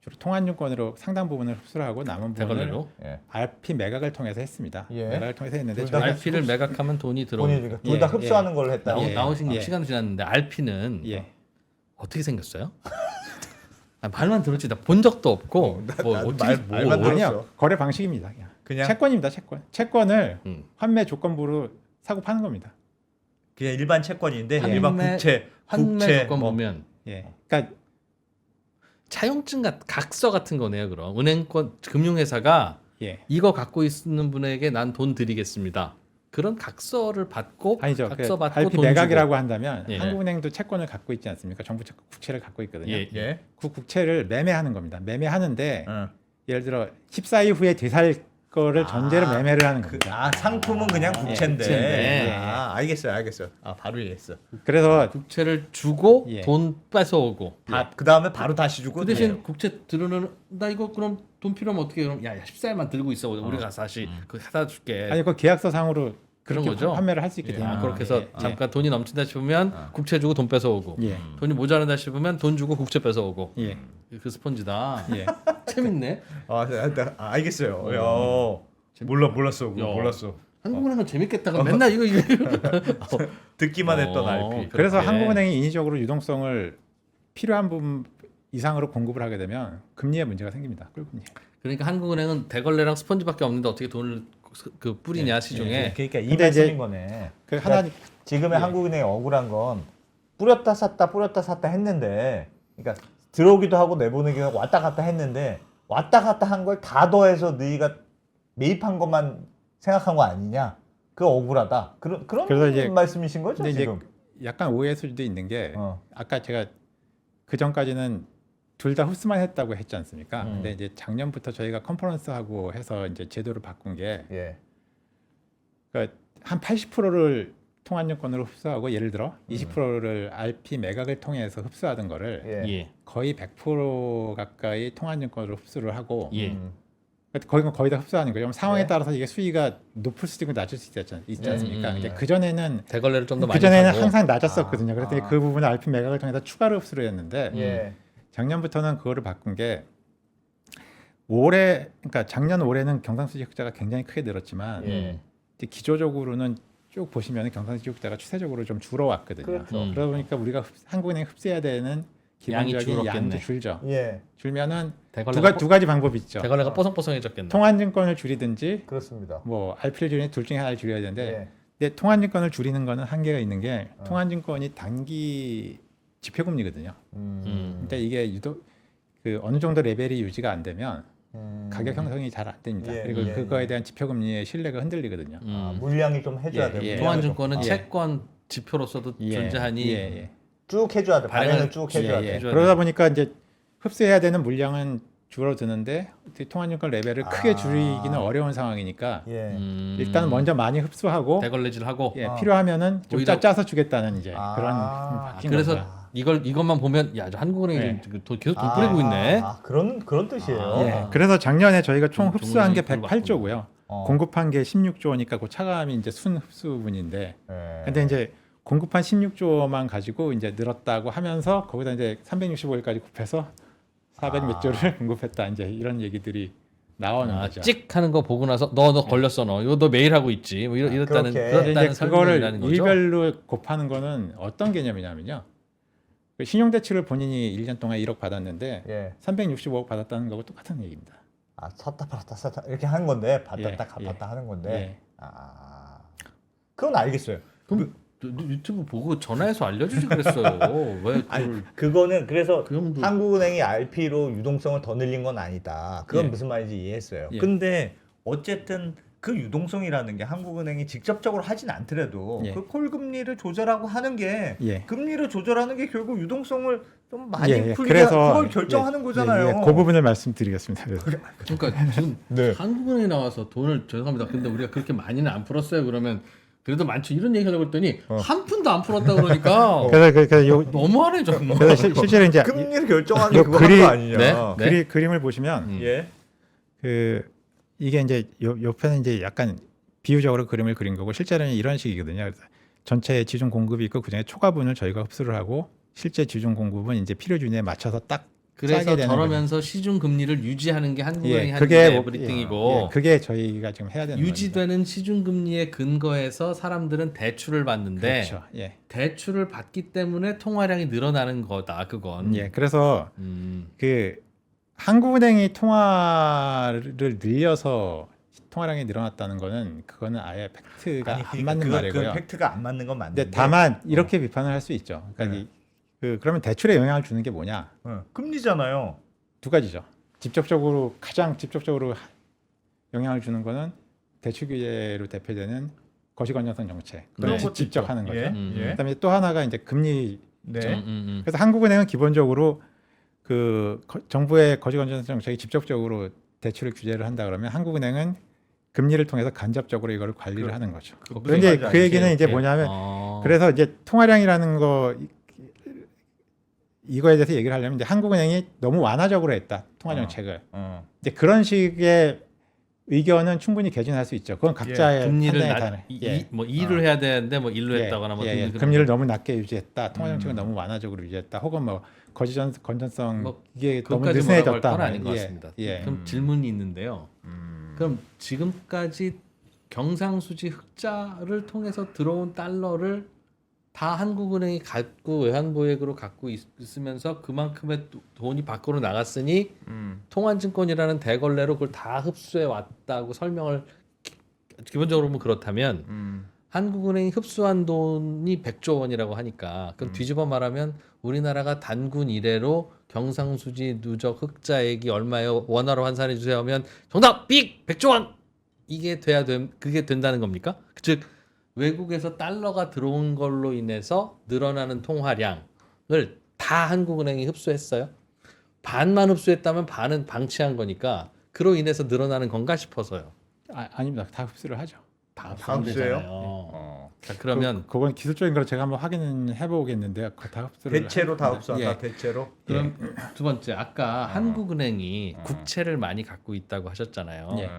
주로 통화증권으로 상당 부분을 흡수를 하고 남은 부분을 대걸레로 예. RP 매각을 통해서 했습니다. 예. 매각을 통해서 했는데 둘 다 저희가 RP를 매각하면 돈이 들어오는 본인이 둘 다 예, 흡수하는 걸 했다. 예. 나오신 예. 시간 지났는데 RP는 예. 어떻게 생겼어요? 말만 들었지 나 본 적도 없고 뭐 나- 어떻게 말만 들었어. 아니요. 거래 방식입니다. 그냥 채권입니다. 채권을 음. 환매 조건부로 사고 파는 겁니다. 그냥 일반 채권인데 환매- 일반 국채 환매 조건 뭐. 보면 예. 그러니까 차용증 각서 같은 거네요. 그럼 은행권 금융회사가 예. 이거 갖고 있는 분에게 난 돈 드리겠습니다. 그런 각서를 받고 아니죠. 각서 받고 RP 돈 매각이라고 주고. 한다면 예. 한국은행도 채권을 갖고 있지 않습니까? 정부 채권, 국채를 갖고 있거든요. 예. 예. 그 국채를 매매하는 겁니다. 매매하는데 어. 예를 들어 14일 후에 되살 거를 전제로 매매를 하는 겁니다. 상품은 그냥 국채인데. 국채인데. 알겠어요. 바로 이해했어. 그래서 국채를 주고 예. 돈 뺏어오고. 그 다음에 바로 다시 주고. 그 대신 국채 들으는 나 이거 그럼 돈 필요하면 어떻게 해? 그럼 야 14일만 들고 있어. 우리가 가서 다시 그거 사다 줄게. 아니 그 계약서 상으로 그런 그렇게 거죠? 판매를 할 수 있게 예. 됩니다. 그렇게 해서 예. 잠깐 돈이 넘친다 싶으면 국채 주고 돈 뺏어오고 예. 돈이 모자란다 싶으면 돈 주고 국채 뺏어오고 예. 그 스펀지다. 예. 재밌네. 알겠어요. 몰랐어. 야. 몰랐어. 한국은행은 재밌겠다가 맨날 이거 듣기만 했던 RP. 그래서 그렇게. 한국은행이 인위적으로 유동성을 필요한 부분 이상으로 공급을 하게 되면 금리에 문제가 생깁니다. 꿀금리. 그러니까 한국은행은 대걸레랑 스펀지밖에 없는데 어떻게 돈을 그 뿌리냐 시중에. 그러니까 이 근데 이제 말씀인 거네. 그 하나 지금의 한국은행이 억울한 건 뿌렸다 샀다 했는데, 그러니까 들어오기도 하고 내보내기도 하고 왔다 갔다 했는데 왔다 갔다 한 걸 다 더해서 너희가 매입한 것만 생각한 거 아니냐? 그거 억울하다. 그런 그래서 이제 말씀이신 거죠 근데 이제 지금? 약간 오해 수도 있는 게 어. 아까 제가 그 전까지는 둘 다 흡수만 했다고 했지 않습니까? 음. 근데 이제 작년부터 저희가 컨퍼런스하고 해서 이제 제도를 바꾼 게 예. 그러니까 한 80%를 통화증권으로 흡수하고 예를 들어 20%를 RP 매각을 통해서 흡수하던 거를 예. 예. 거의 100% 가까이 통화증권으로 흡수를 하고 예. 거의 다 흡수하는 거예요. 그럼 상황에 네. 따라서 이게 수위가 높을 수도 있고 낮을 수도 있지 않습니까? 근데 네. 그 전에는 대걸레를 좀 더 많이 그전에는 사고. 항상 낮았었거든요. 그랬더니 아. 그 부분을 RP 매각을 통해서 추가로 흡수를 했는데 예. 작년부터는 그거를 바꾼 게 올해 그러니까 작년 올해는 경상수지 흑자가 굉장히 크게 늘었지만 예. 이제 기조적으로는 쭉 보시면 경상수지 흑자가 추세적으로 좀 줄어왔거든요. 그렇죠. 그러다 보니까 우리가 한국은행 흡수해야 되는 양이 기본적인 줄었겠네. 양도 줄죠. 예. 줄면은 대걸레가 두 가지 방법이 있죠. 대걸레가 뽀송뽀송해졌겠네. 통화증권을 줄이든지 그렇습니다. 뭐 RP를 줄이는 둘 중에 하나를 줄여야 되는데 예. 근데 통화증권을 줄이는 거는 한계가 있는 게 어. 통화증권이 단기 지표금리거든요. 근데 이게 유독 그 어느 정도 레벨이 유지가 안 되면 가격 형성이 잘 안 됩니다. 예, 그리고 예, 그거에 예. 대한 지표금리의 신뢰가 흔들리거든요. 물량이 좀 해줘야 예, 돼요. 예. 물량을 통화증권은 좀- 채권 지표로서도 존재하니 예. 쭉 해줘야 돼. 발행을 발행을 쭉 해줘야 예, 돼. 예. 해줘야 그러다 보니까 이제 흡수해야 되는 물량은 줄어드는데 통화증권 레벨을 크게 아. 줄이기는 어려운 상황이니까 예. 일단은 먼저 많이 흡수하고 대걸레질하고. 예, 아. 필요하면 좀 오히려- 짜서 주겠다는 이제 아. 그런 바뀐 그래서 거죠. 이것만 보면 야, 저 한국은행이 네. 돈 계속 돈 뿌리고 있네. 그런 뜻이에요. 예. 그래서 작년에 저희가 총 흡수한 게 종류의 108조고요. 어. 공급한 게 16조니까 그 차감이 이제 순 흡수분인데 예. 근데 이제 공급한 16조만 가지고 이제 늘었다고 하면서 거기다 이제 365일까지 곱해서 400 몇 조를 공급했다 이제 이런 얘기들이 나오는 거죠. 찍 하는 거 보고 나서 너 걸렸어 너 이거 너 매일 하고 있지 뭐 이렇다는 그렇게. 근데 그렇다는 이제 그거를 설명이라는 거죠. 일별로 곱하는 거는 어떤 개념이냐면요. 그 신용대출을 본인이 1년 동안 1억 받았는데 예. 365억 받았다는 거하고 똑같은 얘기입니다. 아, 샀다 팔았다 샀다 이렇게 하는 건데 받았다 예, 갚았다 하는 건데. 예. 아, 그건 알겠어요. 그럼 유튜브 보고 전화해서 알려주지 그랬어요. 왜 아니, 그걸 그거는 그래서 그 정도 한국은행이 RP로 유동성을 더 늘린 건 아니다. 그건 예. 무슨 말인지 이해했어요. 예. 근데 어쨌든 그 유동성이라는 게 한국은행이 직접적으로 하진 않더라도 예. 그 콜금리를 조절하고 하는 게 예. 금리를 조절하는 게 결국 유동성을 좀 많이 예, 예. 풀게 그래서 그걸 결정하는 거잖아요. 예, 그 부분을 말씀드리겠습니다. 그래서. 그러니까 지금 네. 한국은행에 나와서 돈을 죄송합니다. 근데 우리가 그렇게 많이는 안 풀었어요. 그러면 그래도 많죠. 이런 얘기하려고 했더니 한 푼도 안 풀었다 그러니까 그래서 요, 너무하네 정말. 그래서 실제로 이제 금리를 결정하는 게 요 그거 하는 그림- 거 아니냐. 네? 그림을 보시면 음. 예. 그 이게 이제 옆에는 이제 약간 비유적으로 그림을 그린 거고 실제로는 이런 식이거든요. 그래서 전체 지중 공급이 있고 그중에 초과분을 저희가 흡수를 하고 실제 지중 공급은 이제 필요 준위에 맞춰서 딱 그래서 싸게 되는 저러면서 시중 금리를 유지하는 게 한국은행이 하는 그게 게 뭐- 에브리띵이고 예, 그게 저희가 지금 해야 되는 겁니다. 유지되는 시중 금리에 근거해서 사람들은 대출을 받는데 그렇죠. 예. 대출을 받기 때문에 통화량이 늘어나는 거다. 그건. 예. 그래서 음. 그 한국은행이 통화를 늘려서 통화량이 늘어났다는 거는 그거는 아예 팩트가 아니, 안 맞는 말이고요. 그 팩트가 안 맞는 건 맞는데. 근데 다만 이렇게 비판을 할 수 있죠. 그러니까 네. 그러면 대출에 영향을 주는 게 뭐냐? 금리잖아요. 두 가지죠. 가장 직접적으로 영향을 주는 거는 대출 규제로 대표되는 거시 건전성 정책. 그걸 네. 직접 하는 거죠. 예. 음. 그다음에 또 하나가 이제 금리. 네. 그래서 한국은행은 기본적으로 그 정부의 거시 건전성 정책이 직접적으로 대출을 규제를 한다 그러면 한국은행은 금리를 통해서 간접적으로 이걸 관리를 하는 거죠. 그거 그런데 무슨 그 얘기는 말인지 이제 뭐냐면 어. 그래서 이제 통화량이라는 거 이거에 대해서 얘기를 하려면 이제 한국은행이 너무 완화적으로 했다 통화 정책을. 이제 그런 식의 의견은 충분히 개진할 수 있죠. 그건 각자의 금리를 판단에 낮, 다른. 뭐 2를 해야 되는데 뭐 1로 했다거나 뭐 등등 그런 금리를 거. 너무 낮게 유지했다. 통화 정책을 너무 완화적으로 유지했다. 혹은 뭐 건전성 뭐 이게 너무 그것까지 뭐라고 할 느슨해졌다. 건 아닌 것 같습니다. 예. 그럼 질문이 있는데요. 그럼 지금까지 경상수지 흑자를 통해서 들어온 달러를 다 한국은행이 갖고 외환보유액으로 갖고 있으면서 그만큼의 돈이 밖으로 나갔으니 통한증권이라는 대걸레로 그걸 다 흡수해 왔다고 설명을 기본적으로 보면 그렇다면 한국은행이 흡수한 돈이 100조 원이라고 하니까 그럼 뒤집어 말하면 우리나라가 단군 이래로 경상수지 누적 흑자액이 얼마요? 원화로 환산해 주세요 하면 정답 삑 100조 원 이게 그게 된다는 겁니까? 즉 외국에서 달러가 들어온 걸로 인해서 늘어나는 통화량을 다 한국은행이 흡수했어요. 반만 흡수했다면 반은 방치한 거니까 그로 인해서 늘어나는 건가 싶어서요. 아닙니다. 다 흡수를 하죠. 다 흡수해요? 흡수되잖아요. 자, 그러면 그건 기술적인 걸 제가 한번 확인은 해보겠는데요. 그거 다 흡수를 대체로 다 합니다. 흡수한다. 예. 대체로. 그럼 두 번째 아까 한국은행이 국채를 많이 갖고 있다고 하셨잖아요. 예.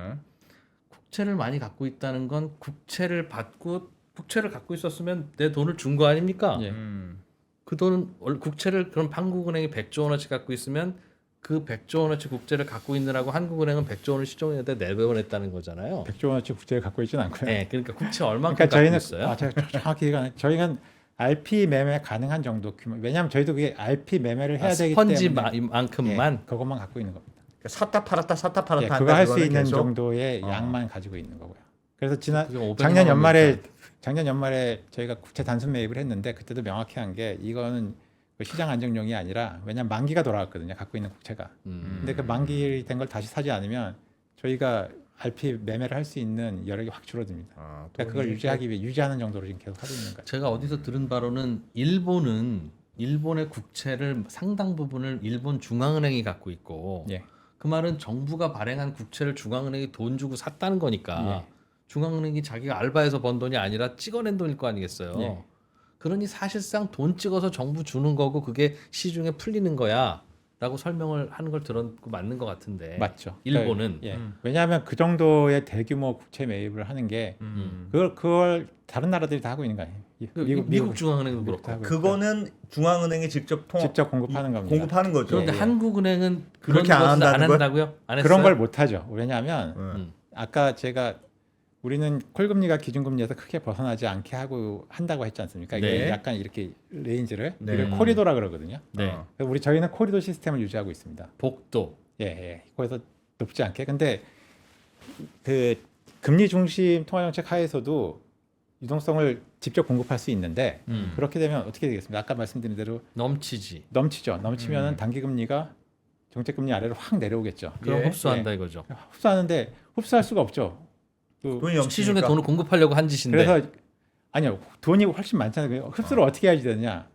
국채를 많이 갖고 있다는 건 국채를 갖고 있었으면 내 돈을 준 거 아닙니까? 예. 그 돈은 국채를 그럼 한국은행이 100조 원어치 갖고 있으면 그 100조 원어치 국채를 갖고 있느라고 한국은행은 100조 원을 시중에다 내보냈다는 거잖아요. 100조 원어치 국제를 갖고 있지는 않고요. 네, 그러니까 국채 얼마큼 그러니까 갖고 저희는 있어요? 제가 정확히 저희가 RP 매매 가능한 정도 규모. 왜냐하면 저희도 그게 RP 매매를 해야 되기 때문에 스펀지만큼만 그것만 갖고 있는 겁니다. 샀다 팔았다 샀다 예, 팔았다 그거 할 수 그거는 있는 계속? 정도의 양만 가지고 있는 거고요. 그래서 그게 500만 작년 연말에 저희가 국채 단순 매입을 했는데 그때도 명확히 한 게 이거는 그 시장 안정용이 아니라 왜냐하면 만기가 돌아왔거든요. 갖고 있는 국채가. 근데 그 만기 된 걸 다시 사지 않으면 저희가 RP 매매를 할 수 있는 여력이 확 줄어듭니다. 그러니까 그걸 유지하기 위해 유지하는 정도로 지금 계속 하고 있는 거예요. 제가 어디서 들은 바로는 일본의 국채를 상당 부분을 일본 중앙은행이 갖고 있고 예. 그 말은 정부가 발행한 국채를 중앙은행이 돈 주고 샀다는 거니까 예. 중앙은행이 자기가 알바해서 번 돈이 아니라 찍어낸 돈일 거 아니겠어요. 예. 그러니 사실상 돈 찍어서 정부 주는 거고 그게 시중에 풀리는 거야 라고 설명을 하는 걸 들었고 맞는 것 같은데 맞죠. 일본은 예. 왜냐하면 그 정도의 대규모 국채 매입을 하는 게 그걸 다른 나라들이 다 하고 있는 거 아니에요? 미국 중앙은행도 미국도 그렇고 하고 그거는 중앙은행이 직접 직접 공급하는 겁니다. 공급하는 거죠. 그런데 예. 한국은행은 그런 그렇게 안 것을 한다는 안 거야? 한다고요? 안 했어요? 그런 걸 못 하죠. 왜냐하면 음. 아까 제가 우리는 콜금리가 기준금리에서 크게 벗어나지 않게 하고 한다고 했지 않습니까? 이게 네. 약간 이렇게 레인지를 네. 이걸 코리도라 그러거든요. 네. 어. 그래서 저희는 코리도 시스템을 유지하고 있습니다. 복도 예. 그래서 높지 않게. 근데 그 금리 중심 통화 정책 하에서도 유동성을 직접 공급할 수 있는데 그렇게 되면 어떻게 되겠습니까? 아까 말씀드린 대로 넘치지. 넘치죠. 넘치면은 단기 금리가 정책 금리 아래로 확 내려오겠죠. 그럼 예. 흡수한다 이거죠. 흡수하는데 흡수할 수가 없죠. 그 돈이 없으니까. 시중에 돈을 공급하려고 한 짓인데. 그래서 아니요, 돈이 훨씬 많잖아요. 흡수를 어떻게 해야지 되느냐?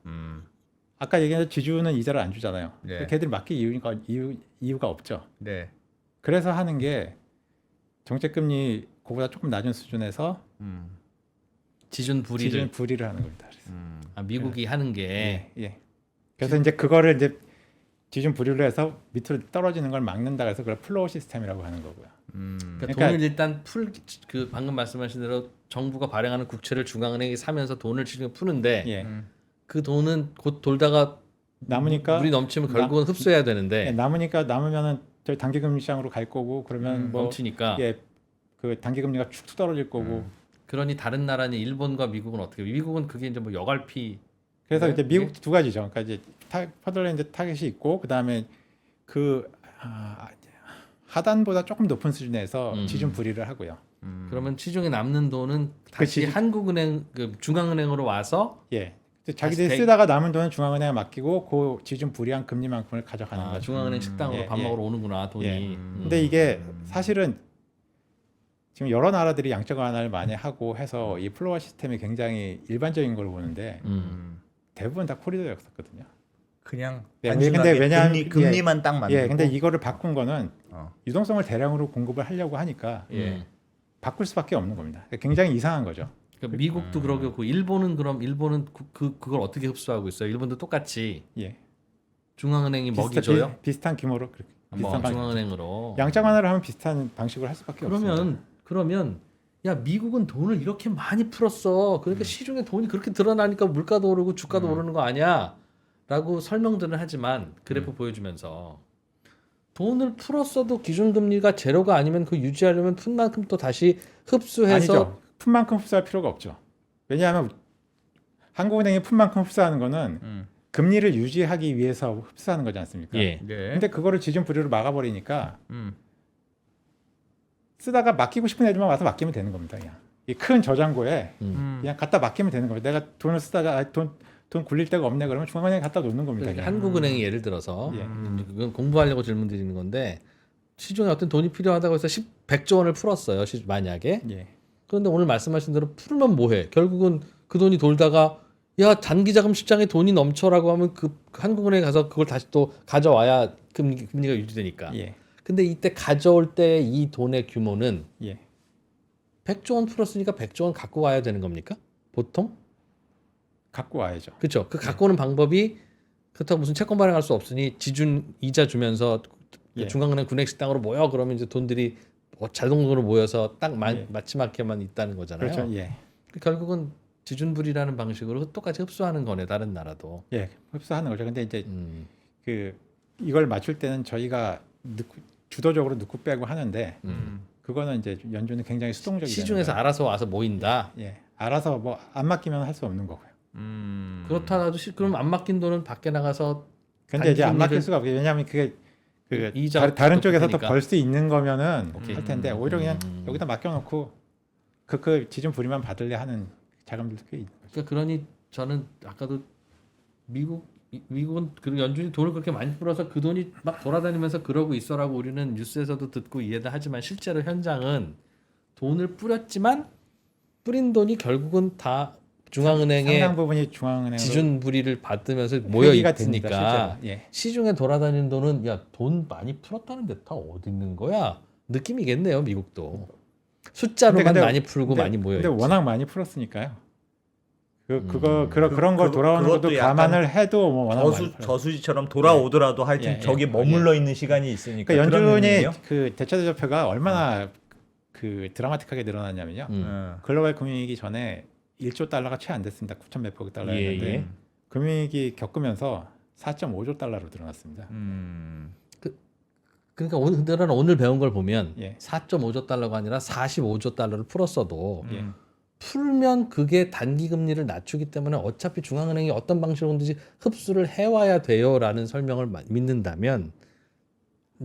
아까 얘기한 지주는 이자를 안 주잖아요. 네. 걔들이 맡길 이유가 없죠. 네. 그래서 하는 게 정책 금리 그보다 조금 낮은 수준에서 지준 불이를 지준 불이를 하는 겁니다. 미국이 하는 게 예. 그래서 이제 그거를 이제 지준 불이로 해서 밑으로 떨어지는 걸 막는다 그래서 그걸 플로우 시스템이라고 하는 거고요. 그러니까 그러니까- 돈을 일단 그 방금 말씀하신 대로 정부가 발행하는 국채를 중앙은행이 사면서 돈을 시중에 푸는데 예. 그 돈은 곧 돌다가 남으니까 물이 넘치면 결국은 흡수해야 예, 되는데 남으면은 저희 단기 금리 시장으로 갈 거고 그러면 뭐 넘치니까 예, 그 단기 금리가 축 떨어질 거고 그러니 다른 나라는 일본과 미국은 어떻게 해요? 미국은 그게 이제 뭐 여갈피 그래서 네, 이제 미국 두 가지죠. 그러니까 이제 퍼들랜드 타겟이 있고 그다음에 그 하단보다 조금 높은 수준에서 지준 불이를 하고요. 그러면 시중에 남는 돈은 다시 지준- 한국은행 그 중앙은행으로 와서 예. 자기들이 다시 쓰다가 남은 돈은 중앙은행에 맡기고 그 지준 불이한 금리만큼을 가져가는 거죠. 중앙은행 식당으로 예, 밥 예. 먹으러 오는구나 돈이. 예. 근데 이게 사실은 지금 여러 나라들이 양적 완화를 많이 하고 해서 이 플로어 시스템이 굉장히 일반적인 걸로 보는데 대부분 다 코리도였었거든요. 그냥 네, 단순하게 근데 왜냐하면- 금리만 딱 만들고. 예, 근데 이거를 바꾼 거는 어. 유동성을 대량으로 공급을 하려고 하니까 예. 바꿀 수밖에 없는 겁니다. 굉장히 이상한 거죠. 그러니까 미국도 그러고 일본은 그럼 일본은 그걸 어떻게 흡수하고 있어요? 일본도 똑같이 예. 중앙은행이 먹이줘요? 비슷한 규모로 그렇게 뭐 비슷한 방식. 중앙은행으로. 양적 완화를 하면 비슷한 방식으로 할 수밖에 없습니다. 그러면 야 미국은 돈을 이렇게 많이 풀었어. 그러니까 시중에 돈이 그렇게 드러나니까 물가도 오르고 주가도 오르는 거 아니야? 라고 설명들은 하지만 그래프 보여주면서 돈을 풀었어도 기준금리가 제로가 아니면 그 유지하려면 푼 만큼 또 다시 흡수해서 아니죠. 푼 만큼 흡수할 필요가 없죠. 왜냐하면 한국은행이 푼 만큼 흡수하는 거는 금리를 유지하기 위해서 흡수하는 거지 않습니까? 예. 네. 근데 그거를 지준 불이로 막아버리니까 쓰다가 맡기고 싶은 애들만 와서 맡기면 되는 겁니다. 그냥 이 큰 저장고에 그냥 갖다 맡기면 되는 겁니다. 내가 돈을 쓰다가 돈 굴릴 데가 없네 그러면 중앙은행에 갖다 놓는 겁니다. 그러니까 그냥. 한국은행이 예를 들어서 예. 그건 공부하려고 질문 드리는 건데 시중에 어떤 돈이 필요하다고 해서 100조 원을 풀었어요. 만약에. 예. 그런데 오늘 말씀하신 대로 풀면 뭐해? 결국은 그 돈이 돌다가 야 단기자금 시장에 돈이 넘쳐라고 하면 그 한국은행에 가서 그걸 다시 또 가져와야 금리가 유지되니까. 예. 근데 이때 가져올 때 이 돈의 규모는 예. 100조 원 풀었으니까 100조 원 갖고 와야 되는 겁니까? 보통? 갖고 와야죠. 그렇죠. 그 갖고 오는 방법이 그렇다고 무슨 채권 발행할 수 없으니 지준 이자 주면서 예. 중앙은행 군액식당으로 모여 그러면 이제 돈들이 자동으로 모여서 딱 예. 마지막에만 있다는 거잖아요. 그렇죠. 예. 결국은 지준불이라는 방식으로 똑같이 흡수하는 거네 다른 나라도. 예. 흡수하는 거죠. 근데 이제 음. 그 이걸 맞출 때는 저희가 주도적으로 넣고 빼고 하는데 그거는 이제 연준은 굉장히 수동적이죠. 시중에서 알아서 와서 모인다. 예. 알아서 뭐 안 맡기면 할 수 없는 거고요. 그렇다라도 그럼 안 맡긴 돈은 밖에 나가서 근데 이제 안 단기 맡길 금리를- 수가 없어요. 왜냐하면 그게 그 이자 다른 쪽에서 또 높으니까. 벌 수 있는 거면은 오케이. 할 텐데 오히려 그냥 여기다 맡겨놓고 그 지준 불이만 받을래 하는 자금들도 꽤 있는 거죠. 그러니 저는 아까도 미국은 그 연준이 돈을 그렇게 많이 풀어서 그 돈이 막 돌아다니면서 그러고 있어라고 우리는 뉴스에서도 듣고 이해도 하지만 실제로 현장은 돈을 뿌렸지만 뿌린 돈이 결국은 다 중앙은행의 상당 부분이 중앙은행으로 지준 불이를 받으면서 모여 회비가 됩니다, 있으니까 실제로. 예. 시중에 돌아다니는 돈은 야 돈 많이 풀었다는데 다 어디 있는 거야 느낌이겠네요 미국도 숫자로만 근데- 많이 풀고 근데- 많이 모여 근데 있지. 워낙 많이 풀었으니까 그런 걸 돌아오는 그것도 것도 약간 감안을 해도 뭐 워낙 많이 풀어요. 저수지처럼 돌아오더라도 하여튼 예, 예. 저기 머물러 있는 시간이 있으니까. 그러니까 그런 연준이 의미예요? 그 대차대조표가 얼마나 그 드라마틱하게 늘어났냐면요. 글로벌 금융위기 전에 1조 달러가 채 안 됐습니다. 9천 몇백 달러였는데 예. 금융위기 겪으면서 4.5조 달러로 늘어났습니다. 그러니까 오늘 배운 걸 보면 예. 4.5조 달러가 아니라 45조 달러를 풀었어도 예. 풀면 그게 단기 금리를 낮추기 때문에 어차피 중앙은행이 어떤 방식으로든지 흡수를 해와야 돼요라는 설명을 믿는다면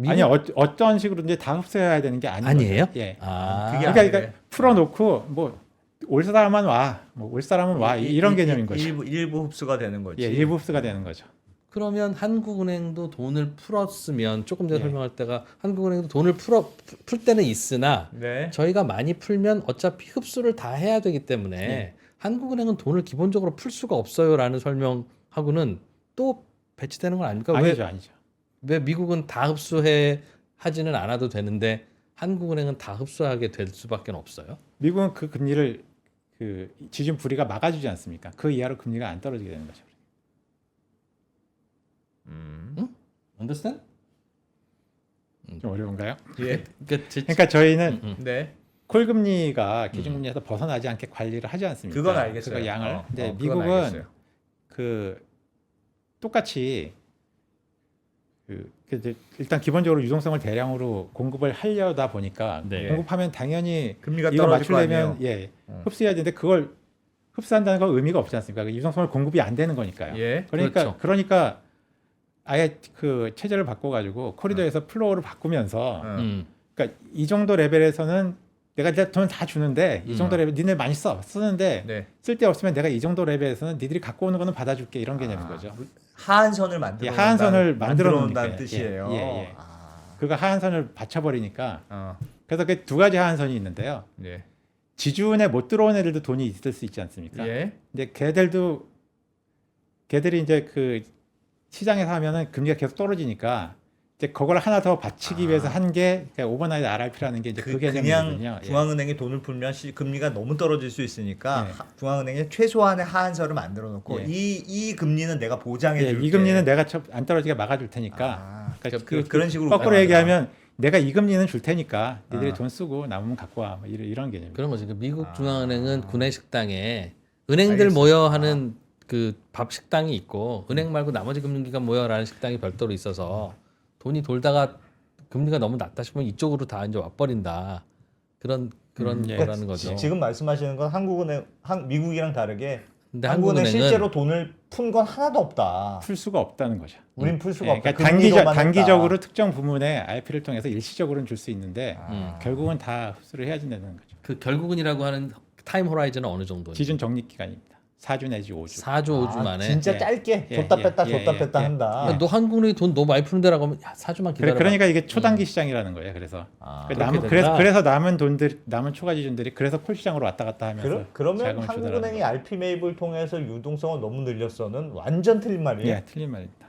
아니 어떤 식으로든지 다 흡수해야 되는 게 아니에요? 거죠. 예. 아, 그게 그러니까 풀어놓고 뭐 올 사람만 와, 뭐 올 사람은 와 이런 개념인 거죠. 일부 흡수가 되는 거지. 예, 일부 흡수가 되는 거죠. 그러면 한국은행도 돈을 풀었으면 조금 전에 예. 설명할 때가 한국은행도 돈을 풀 때는 있으나 네. 저희가 많이 풀면 어차피 흡수를 다 해야 되기 때문에 예. 한국은행은 돈을 기본적으로 풀 수가 없어요라는 설명하고는 또 배치되는 건 아닙니까? 아니죠, 아니죠. 왜 미국은 다 흡수해 하지는 않아도 되는데 한국은행은 다 흡수하게 될 수밖에 없어요? 미국은 그 금리를 그 지준 불이가 막아주지 않습니까? 그 이하로 금리가 안 떨어지게 되는 거죠. Understand? 좀 어려운가요? 예. 그러니까 저희는 네. 콜 금리가 기준 금리에서 벗어나지 않게 관리를 하지 않습니까? 그건 알겠어요. 그거 양을. 근데 그건 미국은 알겠어요. 그 똑같이 그 이제 일단 기본적으로 유동성을 대량으로 공급을 하려다 보니까 네. 공급하면 당연히 금리가 이거 떨어질 거 맞추려면 아니에요. 예 흡수해야 되는데 그걸 흡수한다는 건 의미가 없지 않습니까? 그 유동성을 공급이 안 되는 거니까요. 예. 그렇죠. 그러니까 아예 그 체제를 바꿔가지고 코리도에서 플로어를 바꾸면서 그러니까 이 정도 레벨에서는 내가 이제 돈 다 주는데 이 정도 레벨 니네 많이 쓰는데 네. 쓸 데 없으면 내가 이 정도 레벨에서는 니들이 갖고 오는 거는 받아줄게 이런 개념인 거죠. 하한선을 만들어 예, 하한선을 만들어 놓는 놓는다는 게, 뜻이에요. 예, 예. 아. 그거 하한선을 받쳐버리니까 어. 그래서 그 두 가지 하한선이 있는데요. 예. 지준에 못 들어온 애들도 돈이 있을 수 있지 않습니까? 예. 근데 걔들이 이제 그 시장에서 하면은 금리가 계속 떨어지니까 이제 그걸 하나 더 받치기 위해서 한 게 오버나이트 RRP라는 게 이제 그 그냥 개념이거든요. 예. 중앙은행이 돈을 풀면 금리가 너무 떨어질 수 있으니까 예. 중앙은행이 최소한의 하한선을 만들어 놓고 예. 이 금리는 내가 보장해 예, 줄게. 이 금리는 내가 안 떨어지게 막아줄 테니까. 아, 그러니까 그런 식으로 거꾸로 가능하다. 얘기하면 내가 이 금리는 줄 테니까 니들이 아. 돈 쓰고 남으면 갖고 와. 뭐 이런 개념. 그런 거죠. 그 미국 아. 중앙은행은 구내식당에 은행들 알겠습니다. 모여 하는 그 밥 식당이 있고 은행 말고 나머지 금융기관 모여라는 식당이 별도로 있어서 돈이 돌다가 금리가 너무 낮다 싶으면 이쪽으로 다 이제 와버린다. 그런 예. 거라는 거죠. 지금 말씀하시는 건 미국이랑 다르게 근데 한국은행 한국은행은 실제로 돈을 푼 건 하나도 없다. 풀 수가 없다는 거죠. 우린 풀 수가 예, 없다. 그러니까 금리로만 단기적으로 했다. 특정 부문에 RP를 통해서 일시적으로는 줄 수 있는데 결국은 다 흡수를 해야 된다는 거죠. 그 결국은이라고 하는 타임 호라이즌은 어느 정도? 지준 적립 기간입니다. 4주 내지 5주. 4주 5주 만에. 진짜 예. 짧게 예, 줬다 예, 뺐다 예, 줬다 예, 뺐다 예. 한다. 야, 너 한국은행이 돈 너무 많이 푸는데라고 하면 야, 4주만 기다려. 그러니까 이게 초단기 시장이라는 거예요. 그래서 그렇게 된다? 그래서 남은 초과 지준들이 그래서 콜 시장으로 왔다 갔다 하면서 그러면 자금을 조달하는 한국은행이 RP 매입을 통해서 유동성을 너무 늘렸어는 완전 틀린 말이에요. 예, 틀린 말입니다.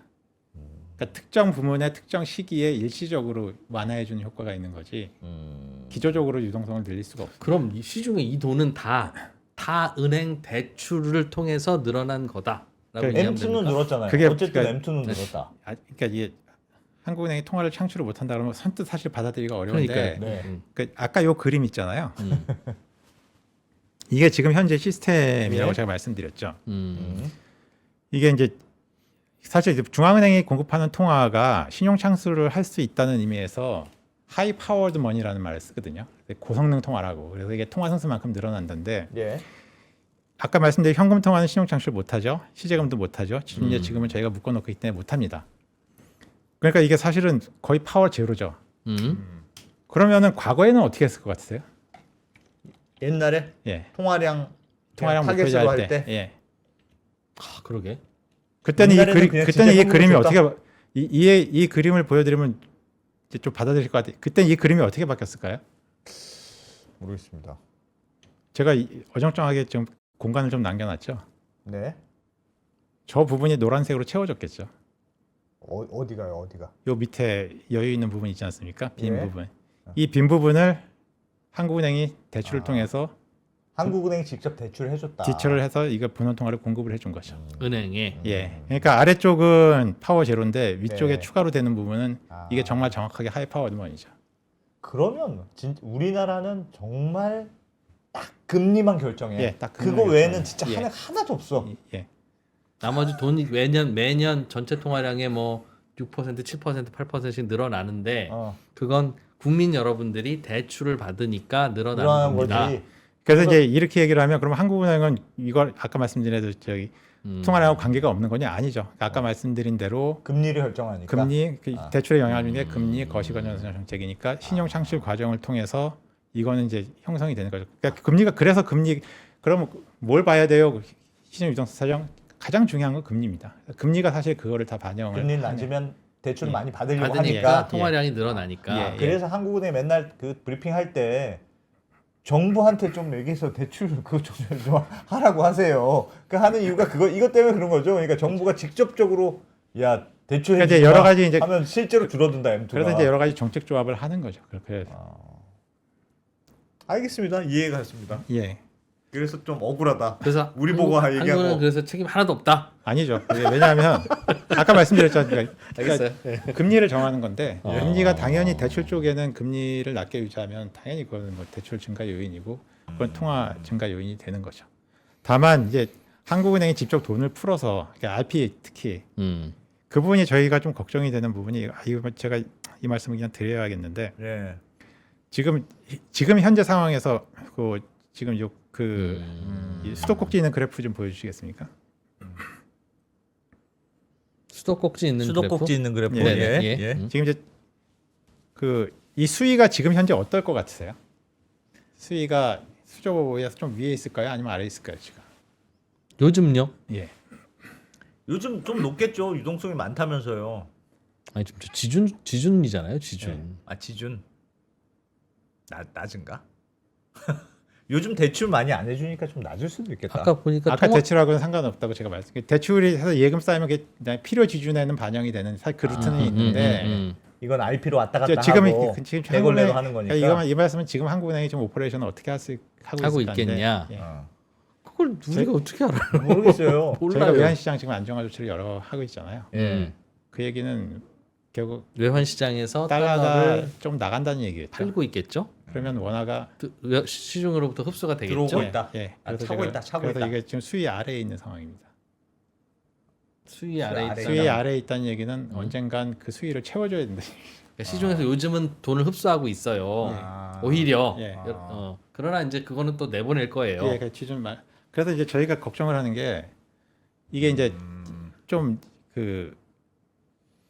그러니까 특정 부문의 특정 시기에 일시적으로 완화해 주는 효과가 있는 거지. 기조적으로 유동성을 늘릴 수가 없어요. 그럼 이 시중에 이 돈은 다 은행 대출을 통해서 늘어난 거다라고 이해하면 M2는 됩니까? 늘었잖아요. 그게 어쨌든 그러니까- M2는 늘었다. 그러니까 이게 한국은행이 통화를 창출을 못한다 그러면 선뜻 사실 받아들이기가 어려운데 그러니까요. 네. 그 아까 요 그림 있잖아요. 음. 이게 지금 현재 시스템이라고 예. 제가 말씀드렸죠. 이게 이제 사실 이제 중앙은행이 공급하는 통화가 신용 창출을 할 수 있다는 의미에서 하이 파워드 머니라는 말을 쓰거든요. 고성능 통화라고. 그래서 이게 통화 선수만큼 늘어난다는데 예. 아까 말씀드린 현금 통화는 신용 창출 못하죠. 시제금도 못하죠. 지금은 저희가 묶어놓고 있기 때문에 못합니다. 그러니까 이게 사실은 거의 파워 제로죠. 그러면은 과거에는 어떻게 했을 것 같으세요? 옛날에 예, 통화량 통화량 타겟으로 목표제할 할 때. 때 예. 아, 그러게. 그때는 옛날에는 그냥 그때는 이 진짜 그림이 현금을 어떻게 이 그림을 보여드리면 이제 좀 받아들일 것 같아요. 그때 이 그림이 어떻게 바뀌었을까요? 모르겠습니다. 제가 어정쩡하게 좀 공간을 좀 남겨놨죠. 네. 저 부분이 노란색으로 채워졌겠죠. 어디가요? 어디가? 요 밑에 여유 있는 부분 있지 않습니까? 빈 예. 부분. 이 빈 부분을 한국은행이 대출을 통해서 한국은행이 직접 대출을 해줬다. 지출을 해서 이거 분원 통화를 공급을 해준 거죠. 은행에. 예. 그러니까 아래쪽은 파워 제로인데 위쪽에 네. 추가로 되는 부분은 아. 이게 정말 정확하게 하이 파워드먼이죠. 그러면 우리나라는 정말 딱 금리만 결정해. 예, 딱 금리만 그거 외에는 결정해. 진짜 예. 하나도 없어. 예. 나머지 돈이 매년 전체 통화량의 뭐 6%, 7%, 8%씩 늘어나는데 어. 그건 국민 여러분들이 대출을 받으니까 늘어나는 늘어나는 겁니다. 거지. 그래서 이제 이렇게 얘기를 하면 그럼 한국은행은 이걸 아까 말씀드린 저기 통화량하고 관계가 없는 거냐? 아니죠. 아까 말씀드린 대로 금리를 결정하니까. 금리 그 아. 대출에 영향을 주는 게 금리 거시건전성 정책이니까 신용 창출 과정을 통해서 이거는 이제 형성이 되는 거죠. 그러니까 금리가 그래서 금리 그러면 뭘 봐야 돼요? 신용 유동성 사정 가장 중요한 건 금리입니다. 금리가 사실 그거를 다 반영을 금리 하는- 낮으면 대출 예. 많이 받으려고 받으니까 하니까. 통화량이 늘어나니까. 예. 그래서 한국은행 맨날 그 브리핑 할 때 정부한테 좀 얘기해서 대출 그거 좀 하라고 하세요. 그 하는 이유가 이것 때문에 그런 거죠. 그러니까 정부가 직접적으로 야 대출 그러니까 이제 여러 가지 이제 하면 실제로 줄어든다 M2가. 그래서 이제 여러 가지 정책 조합을 하는 거죠. 그렇게 알겠습니다. 이해가 됐습니다. 예. 그래서 좀 억울하다. 그래서 우리 보고 얘기하고. 한국은 그래서 책임 하나도 없다. 아니죠. 왜냐하면 아까 말씀드렸잖아요. 알겠어요. 그러니까 금리를 정하는 건데 어. 금리가 당연히 대출 쪽에는 금리를 낮게 유지하면 당연히 그거는 뭐 대출 증가 요인이고 그건 통화 증가 요인이 되는 거죠. 다만 이제 한국은행이 직접 돈을 풀어서 그러니까 RP 특히 그 부분이 저희가 좀 걱정이 되는 부분이 이거 제가 이 말씀을 그냥 드려야겠는데 예. 지금 현재 상황에서 그 지금 이 수도꼭지 있는 그래프 좀 보여주시겠습니까? 수도꼭지 있는 수도꼭지 있는 그래프. 그래프. 예. 예. 예. 지금 이제 이 수위가 지금 현재 어떨 것 같으세요? 수위가 수조에서 좀 위에 있을까요? 아니면 아래에 있을까요? 지금? 요즘요? 예. 요즘 좀 높겠죠. 유동성이 많다면서요. 아니 좀 지준이잖아요. 지준. 아 지준 낮은가? 요즘 대출 많이 안 해주니까 좀 낮을 수도 있겠다. 아까 보니까 아까 대출하고는 상관없다고 제가 말씀드렸어요. 대출이 해서 예금 쌓이면 그게 필요 기준에는 반영이 되는 사실 그 루트는 있는데 이건 RP로 왔다 갔다 지금 하고 지금 내걸레로 한국은행- 하는 거니까. 그러니까 이 말씀은 지금 한국은행이 좀 오퍼레이션을 어떻게 하고 있을까 있겠냐? 예. 그걸 우리가 어떻게 알아요? 모르겠어요. 저희가 몰라요. 외환시장 지금 안정화 조치를 여러 하고 있잖아요. 예. 그 얘기는 결국 외환 시장에서 달러가 달러를 좀 나간다는 얘기겠죠. 팔고 있겠죠? 그러면 원화가 시중으로부터 흡수가 되겠죠? 들어오고 있다. 예. 아, 그래서 차고 제가- 있다, 차고 그래서 있다. 이게 지금 수위 아래에 있는 상황입니다. 수위 아래에 아래에 있다는 수위 아래에 있다는 얘기는 언젠간 그 수위를 채워줘야 된다. 그러니까 시중에서 요즘은 돈을 흡수하고 있어요. 아. 오히려. 예. 그러나 이제 그거는 또 내보낼 거예요. 예, 그 기준 말. 그래서 이제 저희가 걱정을 하는 게 이게 이제 좀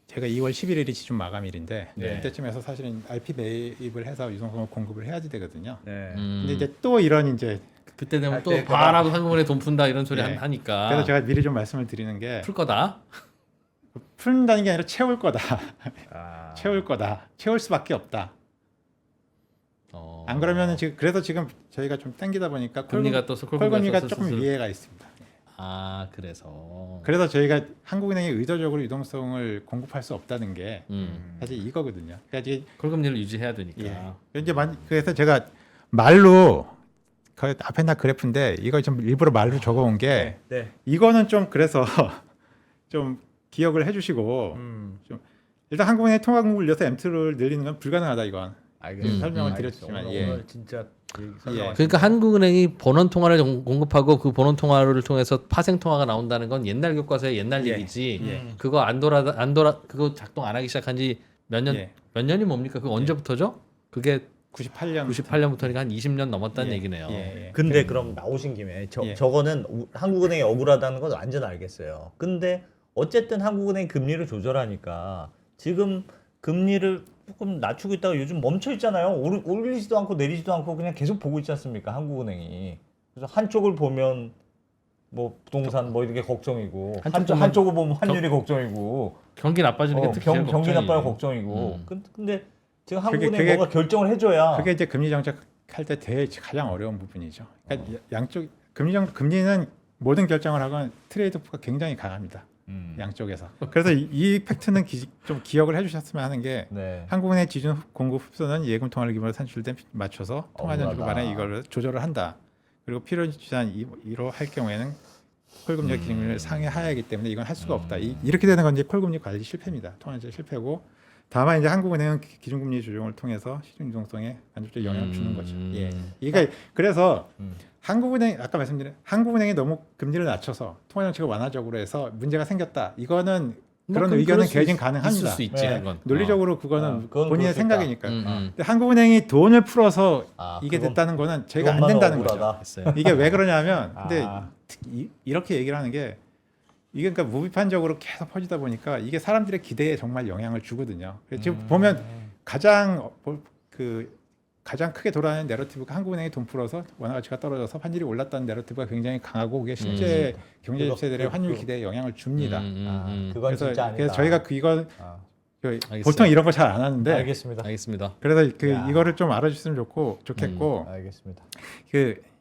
제가 2월 11일이 지준 마감일인데 네. 그때쯤에서 사실은 RP 매입을 해서 유동성을 공급을 해야지 되거든요. 네. 근데 이제 또 이런 이제 그때 되면 할 또 때 바라도 한국은행 돈 푼다 이런 소리 예. 하니까 그래서 제가 미리 좀 말씀을 드리는 게 풀 거다. 푼다는 게 아니라 채울 거다. 아. 채울 거다. 채울 수밖에 없다. 어. 안 그러면은 지금 그래서 지금 저희가 좀 당기다 보니까 금리가 또 콜금리가 조금 스스로- 위에가 있습니다. 아 그래서. 그래서 저희가 한국은행이 의도적으로 유동성을 공급할 수 없다는 게 사실 이거거든요. 그러니까 이제 콜금리를 유지해야 되니까. 이제 그래서 제가 말로 그 앞에 나 그래프인데 이거 좀 일부러 말로 적어온 게 네. 이거는 좀 그래서 좀 기억을 해주시고 일단 한국은행의 통화 공급을 늘려서 M2를 늘리는 건 불가능하다 이건. 알겠습니다. 설명을 알겠습니다. 드렸지만 오늘, 예. 오늘 진짜 그러니까 한국은행이 본원 통화를 공급하고 그 본원 통화를 통해서 파생 통화가 나온다는 건 옛날 교과서의 옛날 예. 얘기지. 예. 그거 안 그거 작동 안 하기 시작한 지 몇 년 예. 몇 년이 뭡니까? 그거 언제부터죠? 그게 98년 98년부터니까 한 20년 넘었다는 예. 얘기네요. 예, 예. 근데 그럼 나오신 김에 예. 저거는 한국은행이 억울하다는 건 완전 알겠어요. 근데 어쨌든 한국은행 금리를 조절하니까 지금 금리를 조금 낮추고 있다가 요즘 멈춰 있잖아요. 올리지도 않고 내리지도 않고 그냥 계속 보고 있지 않습니까? 한국은행이. 그래서 한쪽을 보면 뭐 부동산 뭐 이런 게 걱정이고 한쪽을 보면 환율이 걱정이고 경기 나빠지는 게 특히 제일 경기 걱정이에요. 나빠요 걱정이고. 근데 지금 그게- 한국은행이 그게- 뭔가 결정을 해줘야 그게 이제 금리 정책할 때 가장 어려운 부분이죠. 그러니까 양쪽 금리는 모든 결정을 하건 트레이드오프가 굉장히 강합니다. 양쪽에서. 그래서 이 팩트는 좀 기억을 해주셨으면 하는 게 네. 한국은행 지준 공급 흡수는 예금 통화를 기본으로 산출된 맞춰서 통화전주 억울하다. 간에 이걸 조절을 한다. 그리고 필요 지산 2로 할 경우에는 콜금리와 기준금리를 상회하야하기 때문에 이건 할 수가 없다. 이렇게 되는 건 이제 콜금리 관리 실패입니다. 통화전주 실패고 다만 이제 한국은행은 기준금리 조정을 통해서 시중 유동성에 간접적 영향을 주는 거죠. 예. 그러니까 그래서 한국은행 아까 말씀드린 한국은행이 너무 금리를 낮춰서 통화 정책을 완화적으로 해서 문제가 생겼다. 이거는 그런 의견은 개진 가능합니다. 있을 수 있지. 네. 그건. 논리적으로 그거는 그건 본인의 그럴 수 있다. 생각이니까요. 음. 근데 한국은행이 돈을 풀어서 아, 이게 그건- 됐다는 거는 저희가 안 그것만은 된다는 억울하다. 거죠. 됐어요. 이게 왜 그러냐면 근데 아. 이렇게 얘기를 하는 게 이게 그러니까 무비판적으로 계속 퍼지다 보니까 이게 사람들의 기대에 정말 영향을 주거든요. 그래서 지금 보면 가장 가장 크게 돌아가는 내러티브가 한국은행이 돈 풀어서 원화 가치가 떨어져서 환율이 올랐다는 내러티브가 굉장히 강하고 그게 실제 경제 주체들의 환율 기대에 영향을 줍니다. 그건 진짜 아니다. 그래서 저희가 이거는 아, 보통 이런 거 잘 안 하는데 알겠습니다. 알겠습니다. 그래서 야. 이거를 좀 알아주셨으면 좋겠고 알겠습니다.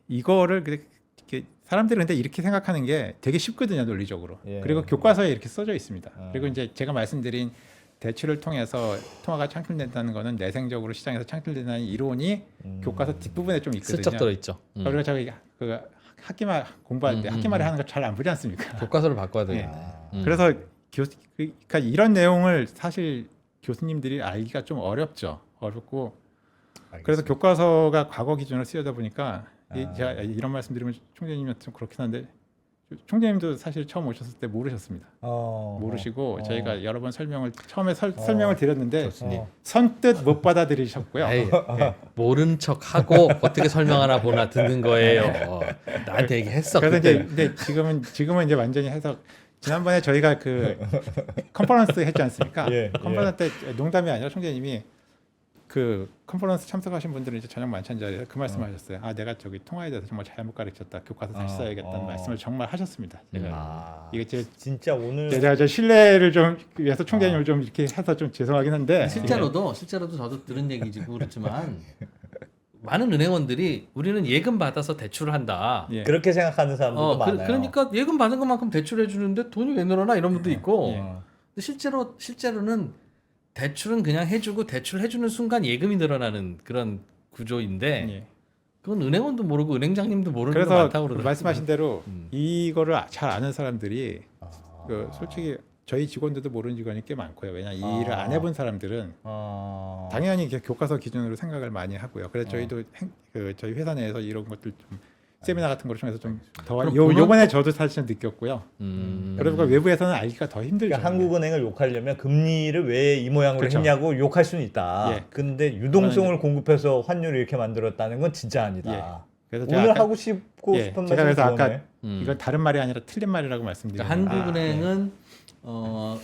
이거를 이렇게 사람들은 근데 이렇게 생각하는 게 되게 쉽거든요, 논리적으로. 예. 그리고 교과서에 이렇게 써져 있습니다. 아. 그리고 이제 제가 말씀드린 대출을 통해서 통화가 창출된다는 거는 내생적으로 시장에서 창출된다는 이론이 교과서 뒷부분에 좀 있거든요. 슬쩍 들어 있죠. 그리고 제가 그 학기말 공부할 때 학기말에 하는 거 잘 안 보지 않습니까? 교과서를 바꿔야 예. 되겠네. 그래서 그러니까 이런 내용을 사실 교수님들이 알기가 좀 어렵죠. 어렵고 그래서 교과서가 과거 기준으로 쓰여다 보니까 제가 이런 말씀드리면 총재님한테 좀 그렇긴 한데 총재님도 사실 처음 오셨을 때 모르셨습니다. 모르시고 저희가 여러 번 처음에 설명을 드렸는데 교수님. 선뜻 못 받아들이셨고요. 에이, 모른 척 하고 어떻게 설명하나 보나 듣는 거예요. 나한테 얘기했어. 그래서 그때. 이제 근데 지금은 이제 완전히 해서 지난번에 저희가 그 컨퍼런스 했지 않습니까? 예, 컨퍼런스 때 농담이 아니라 총재님이 그 컨퍼런스 참석하신 분들은 이제 저녁 만찬 자리에서 그 말씀하셨어요. 아 내가 저기 통화에 대해서 정말 잘못 가르쳤다. 교과서 다시 써야겠다는 말씀을 정말 하셨습니다. 제가 이게 진짜 오늘 제가 저 신뢰를 좀 위해서 총재님을 좀 이렇게 해서 좀 죄송하긴 한데 실제로도 저도 들은 얘기지고 그렇지만 많은 은행원들이 우리는 예금 받아서 대출을 한다. 예. 그렇게 생각하는 사람들도 많아요. 그러니까 예금 받은 것만큼 대출해 주는데 돈이 왜 늘어나 이런 분도 있고. 예. 근데 실제로는 대출은 그냥 해주고 대출 해주는 순간 예금이 늘어나는 그런 구조인데 예. 그건 은행원도 모르고 은행장님도 모르는 거 그래서 많다고 그러더라고요. 말씀하신 대로 이거를 잘 아는 사람들이 솔직히 저희 직원들도 모르는 직원이 꽤 많고요. 왜냐 이 일을 안 해본 사람들은 당연히 이게 교과서 기준으로 생각을 많이 하고요. 그래서 저희도 저희 회사 내에서 이런 것들 좀 세미나 같은 걸 통해서 좀 더 요번에 저도 사실 느꼈고요. 그러니까 외부에서는 알기가 더 힘들죠. 그러니까 한국은행을 욕하려면 금리를 왜 이 모양으로 그렇죠. 했냐고 욕할 수는 있다. 예. 근데 유동성을 공급해서 환율을 이렇게 만들었다는 건 진짜 아니다. 예. 그래서 제가 오늘 아까- 하고 싶고 예, 싶은 제가 말씀이 그래서 그거네. 아까 이건 다른 말이 아니라 틀린 말이라고 말씀드렸는데 그러니까 한국은행은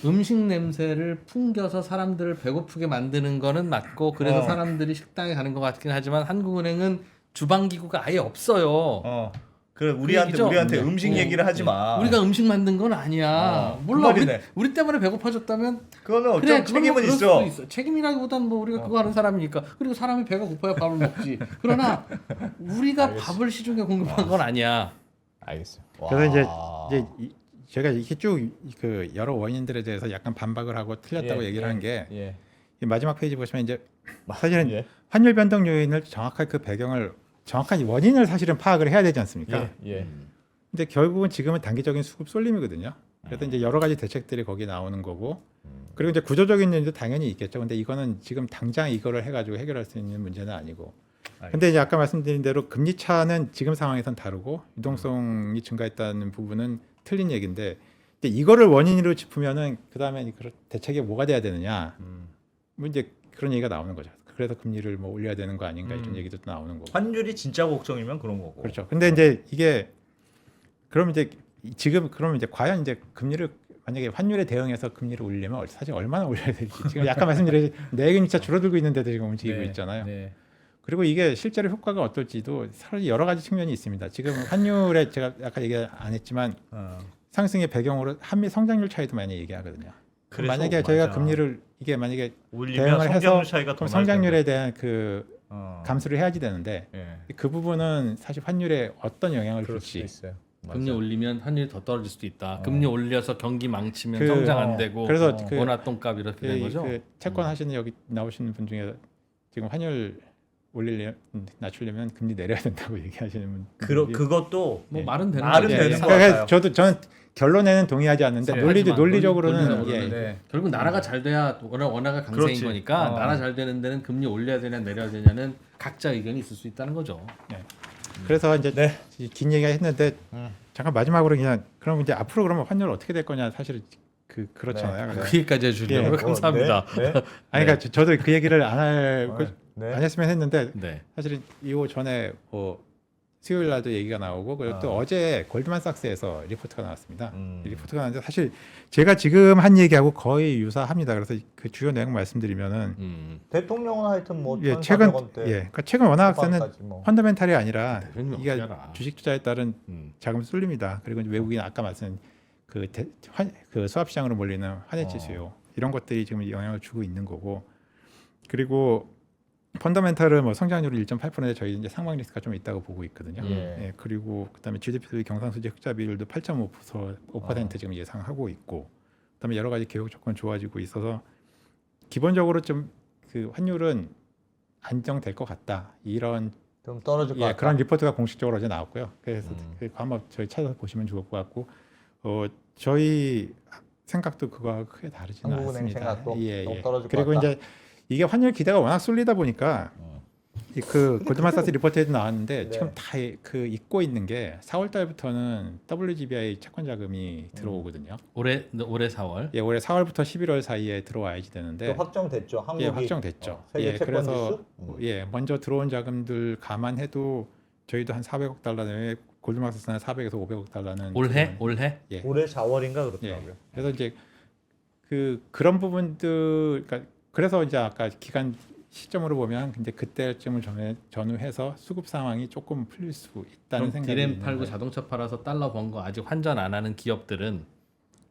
음식 냄새를 풍겨서 사람들을 배고프게 만드는 거는 맞고 그래서 사람들이 식당에 가는 것 같긴 하지만 한국은행은 주방기구가 아예 없어요. 그래 얘기죠? 우리한테 음식 얘기를 하지 마. 우리가 음식 만든 건 아니야. 몰라. 그 말이네. 우리 때문에 배고파졌다면 그거는 어쩜 그래, 책임은 그럴 있어. 수도 있어. 책임이라기보다는 뭐 우리가 그거 하는 사람이니까. 그리고 사람이 배가 고파야 밥을 먹지. 그러나 우리가 밥을 시중에 공급한 건 아니야. 알겠어요. 그래서 이제 제가 이렇게 쭉 그 여러 원인들에 대해서 약간 반박을 하고 틀렸다고 얘기를 한 게 이 마지막 페이지 보시면 이제 사실은 환율 변동 요인을 정확하게 그 배경을 정확한 원인을 사실은 파악을 해야 되지 않습니까? 근데 결국은 지금은 단기적인 수급 쏠림이거든요. 그래서 이제 여러 가지 대책들이 거기 나오는 거고 그리고 이제 구조적인 요인도 당연히 있겠죠. 근데 이거는 지금 당장 이거를 해가지고 해결할 수 있는 문제는 아니고. 근데 이제 아까 말씀드린 대로 금리 차는 지금 상황에선 다르고 유동성이 증가했다는 부분은 틀린 얘기인데 근데 이거를 원인으로 짚으면은 그 다음에 대책이 뭐가 돼야 되느냐. 뭐 이제 그런 얘기가 나오는 거죠. 그래서 금리를 뭐 올려야 되는 거 아닌가 이런 얘기도 또 나오는 거고. 환율이 진짜 걱정이면 그런 거고. 그렇죠. 근데 이제 이게 그럼 이제 지금 그러면 이제 과연 이제 금리를 만약에 환율에 대응해서 금리를 올리려면 사실 얼마나 올려야 될지 지금 약간 말씀드린 내역이 진짜 줄어들고 있는데도 지금 움직이고 있잖아요. 그리고 이게 실제로 효과가 어떨지도 사실 여러 가지 측면이 있습니다. 지금 환율에 제가 아까 얘기 안 했지만 상승의 배경으로 한미 성장률 차이도 많이 얘기하거든요. 만약에 저희가 금리를 이게 만약에 대응을 해서 그럼 성장률에 대한 그 감수를 해야지 되는데 그 부분은 사실 환율에 어떤 영향을 줄지 있어요. 금리 올리면 환율이 더 떨어질 수도 있다. 금리 올려서 경기 망치면 성장 안 되고 그래서 원화 똥값 이렇게 된 거죠. 그 채권 하시는 여기 나오시는 분 중에 지금 환율 낮추려면 금리 내려야 된다고 얘기하시는 분. 그것도 뭐 말은 되는 말은 거지. 되는 거 같아요. 저는 결론에는 동의하지 않는데 논리적으로는 결국 나라가 잘 돼야 원화가 강세인 그렇지. 거니까 나라 잘 되는 데는 금리 올려야 되냐 내려야 되냐는 각자 의견이 있을 수 있다는 거죠. 그래서 이제 긴 얘기가 했는데 잠깐 마지막으로 그냥 그럼 이제 앞으로 그러면 환율 어떻게 될 거냐 사실 그렇잖아요. 그 얘기까지 해주려고 감사합니다. 아니 그러니까 저도 그 얘기를 안 했으면 했는데 네. 사실은 이거 전에 뭐 수요일 날도 얘기가 나오고 그리고 또 어제 골드만삭스에서 리포트가 나왔습니다. 이 리포트가 나왔는데 사실 제가 지금 한 얘기하고 거의 유사합니다. 그래서 그 주요 내용 말씀드리면은 대통령은 하여튼 뭐 예, 최근 1,400원대 그러니까 최근 워낙세는 뭐. 펀더멘탈이 아니라 대표님이 이게 어쩌라. 주식 투자에 따른 자금 쏠림이다. 그리고 이제 외국인 아까 말씀 그 수합 시장으로 몰리는 환해지 수요 이런 것들이 지금 영향을 주고 있는 거고 그리고 펀더멘탈은 뭐 성장률이 1.8%에 저희 이제 상방 리스크가 좀 있다고 보고 있거든요. 예. 예, 그리고 그다음에 GDP 경상수지 흑자 비율도 8.5% 지금 예상하고 있고 그다음에 여러 가지 개혁 조건 좋아지고 있어서 기본적으로 좀 그 환율은 안정될 것 같다. 이런 좀 떨어질 것 같다. 그런 리포트가 공식적으로 어제 나왔고요. 그래서 그거 한번 저희 찾아보시면 좋을 것 같고 저희 생각도 그거와 크게 다르지는 한국은행 않습니다. 생각도 너무 떨어질 것 그리고 같다. 이제 이게 환율 기대가 워낙 쏠리다 보니까 그 골드만삭스 리포트에도 나왔는데 네. 지금 다 그 잊고 있는 게 4월 달부터는 WGBI 채권 자금이 들어오거든요. 올해 4월. 예, 올해 4월부터 11월 사이에 들어와야지 되는데 또 확정됐죠. 한국이 예, 확정됐죠. 세계 예, 채권 그래서 지수? 예, 먼저 들어온 자금들 감안해도 저희도 한 400억 달러 내외 골드만삭스는 400에서 500억 달러는 올해? 예. 올해 4월인가 예. 그렇더라고요. 그래서 이제 그런 부분들 그러니까 그래서 이제 아까 기간 시점으로 보면 근데 그때쯤을 전후해서 수급 상황이 조금 풀릴 수 있다는 그럼 생각이 디램 있는 팔고 거예요. 자동차 팔아서 달러 번 거 아직 환전 안 하는 기업들은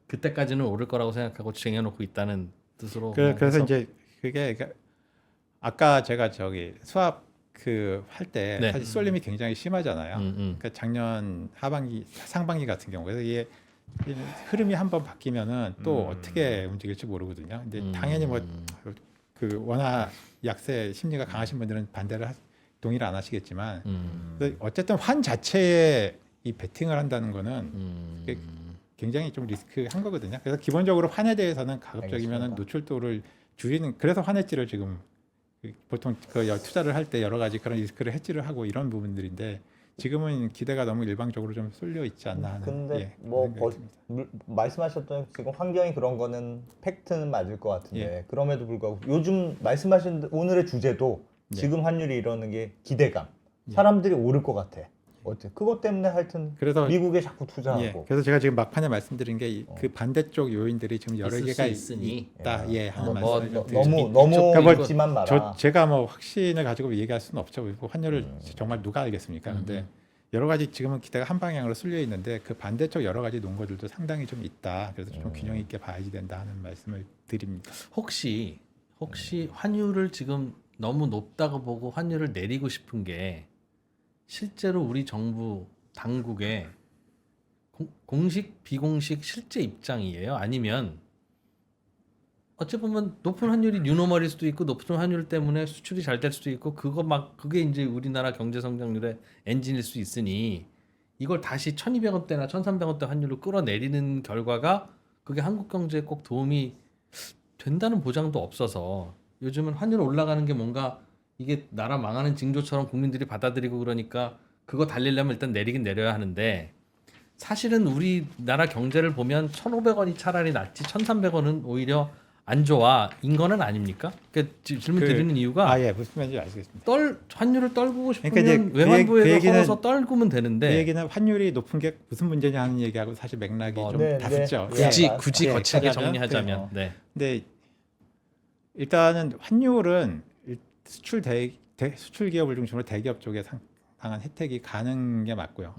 그때까지는 오를 거라고 생각하고 쟁여놓고 있다는 뜻으로. 그래서 이제 그게 그러니까 아까 제가 저기 수압 그 할 때 네. 사실 쏠림이 굉장히 심하잖아요. 그러니까 작년 하반기 상반기 같은 경우 그래서 이게 흐름이 한번 바뀌면은 또 어떻게 움직일지 모르거든요. 근데 당연히 뭐 그 워낙 약세 심리가 강하신 분들은 동의를 안 하시겠지만 어쨌든 환 자체에 이 베팅을 한다는 거는 이게 굉장히 좀 리스크한 거거든요. 그래서 기본적으로 환에 대해서는 가급적이면 알겠습니다. 노출도를 줄이는 그래서 환해지를 지금 보통 그 투자를 할 때 여러 가지 그런 리스크를 해지를 하고 이런 부분들인데 지금은 기대가 너무 일방적으로 좀 쏠려 있지 않나 하는 근데 그런 뭐 생각이 듭니다. 말씀하셨던 지금 환경이 그런 거는 팩트는 맞을 것 같은데 예. 그럼에도 불구하고 요즘 말씀하신 오늘의 주제도 예. 지금 환율이 이러는 게 기대감. 사람들이 오를 것 같아. 어때? 그것 때문에 하여튼 그래서 미국에 자꾸 투자하고. 예, 그래서 제가 지금 막판에 말씀드린 게 그 반대쪽 요인들이 지금 여러 있을 개가 수 있으니. 있다. 예, 하는 뭐, 말씀을 뭐, 좀 드리겠습니다. 너무 그러니까 믿지만 마라. 제가 뭐 확신을 가지고 얘기할 수는 없죠. 그리고 환율을 정말 누가 알겠습니까? 근데 여러 가지 지금은 기대가 한 방향으로 쏠려 있는데 그 반대쪽 여러 가지 논거들도 상당히 좀 있다. 그래서 좀 균형 있게 봐야지 된다 하는 말씀을 드립니다. 혹시 환율을 지금 너무 높다고 보고 환율을 내리고 싶은 게 실제로 우리 정부 당국의 공식 비공식 실제 입장이에요? 아니면 어찌 보면 높은 환율이 뉴노멀일 수도 있고 높은 환율 때문에 수출이 잘 될 수도 있고 그게 이제 우리나라 경제 성장률의 엔진일 수 있으니 이걸 다시 1,200원대나 1,300원대 환율로 끌어내리는 결과가 그게 한국 경제에 꼭 도움이 된다는 보장도 없어서 요즘은 환율 올라가는 게 뭔가 이게 나라 망하는 징조처럼 국민들이 받아들이고 그거 달리려면 일단 내리긴 내려야 하는데 사실은 우리나라 경제를 보면 1,500원이 차라리 낫지 1,300원은 오히려 안 좋아 인 거는 아닙니까? 그러니까 질문 드리는 이유가 예, 무슨 말인지 알겠습니다. 환율을 떨구고 싶으면 그러니까 이제 외환부에서 그 얘기는- 헐어서 떨구면 그 되는데 얘기는 환율이 높은 게 무슨 문제냐 하는 얘기하고 사실 맥락이 좀 네, 다르죠. 네. 굳이 예, 거칠게 하자면, 정리하자면 네. 근데 일단은 환율은 수출 기업을 중심으로 대기업 쪽에 상당한 혜택이 가는 게 맞고요.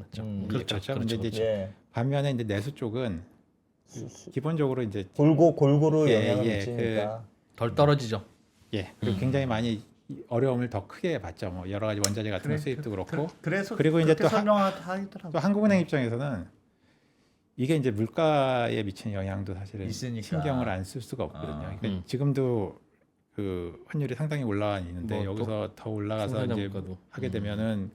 그렇죠. 근데 이제 예. 반면에 이제 내수 쪽은 기본적으로 이제 골고루 예, 영향을 예, 미치니까. 덜 떨어지죠. 그리고 굉장히 많이 어려움을 더 크게 받죠. 뭐 여러 가지 원자재 같은 거 수입도 그렇고 그래서 그리고 이제 또 설명하더라고. 또 한국은행 입장에서는 이게 이제 물가에 미치는 영향도 사실은 있으니까. 신경을 안 쓸 수가 없거든요. 아, 그러니까 지금도 그 환율이 상당히 올라와 있는데 뭐 여기서 더 올라가서 풍선이나 이제 물가도. 하게 되면은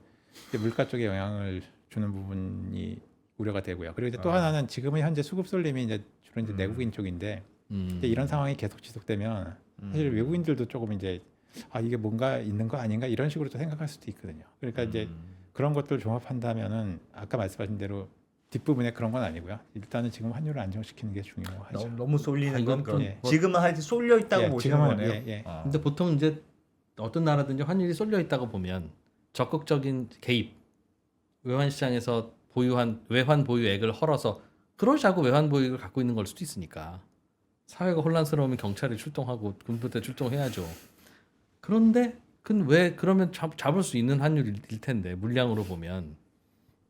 이제 물가 쪽에 영향을 주는 부분이 우려가 되고요. 그리고 이제 또 하나는 지금은 현재 수급 쏠림이 이제 주로 이제 내국인 쪽인데 이제 이런 상황이 계속 지속되면 사실 외국인들도 조금 이제 이게 뭔가 있는 거 아닌가 이런 식으로 또 생각할 수도 있거든요. 그러니까 이제 그런 것들 종합한다면은 아까 말씀하신 대로 뒷부분에 그런 건 아니고요. 일단은 지금 환율을 안정시키는 게 중요하죠. 너무 쏠리는 이건 건 그런. 예. 지금은 하여튼 쏠려 있다고 예, 보시는 지금은, 거네요. 예, 예. 아. 근데 보통 이제 어떤 나라든지 환율이 쏠려 있다고 보면 적극적인 개입 외환시장에서 보유한 외환 보유액을 헐어서 그러자고 외환 보유액을 갖고 있는 걸 수도 있으니까 사회가 혼란스러우면 경찰이 출동하고 군부대 출동해야죠. 그런데 왜 그러면 잡을 수 있는 환율일 텐데 물량으로 보면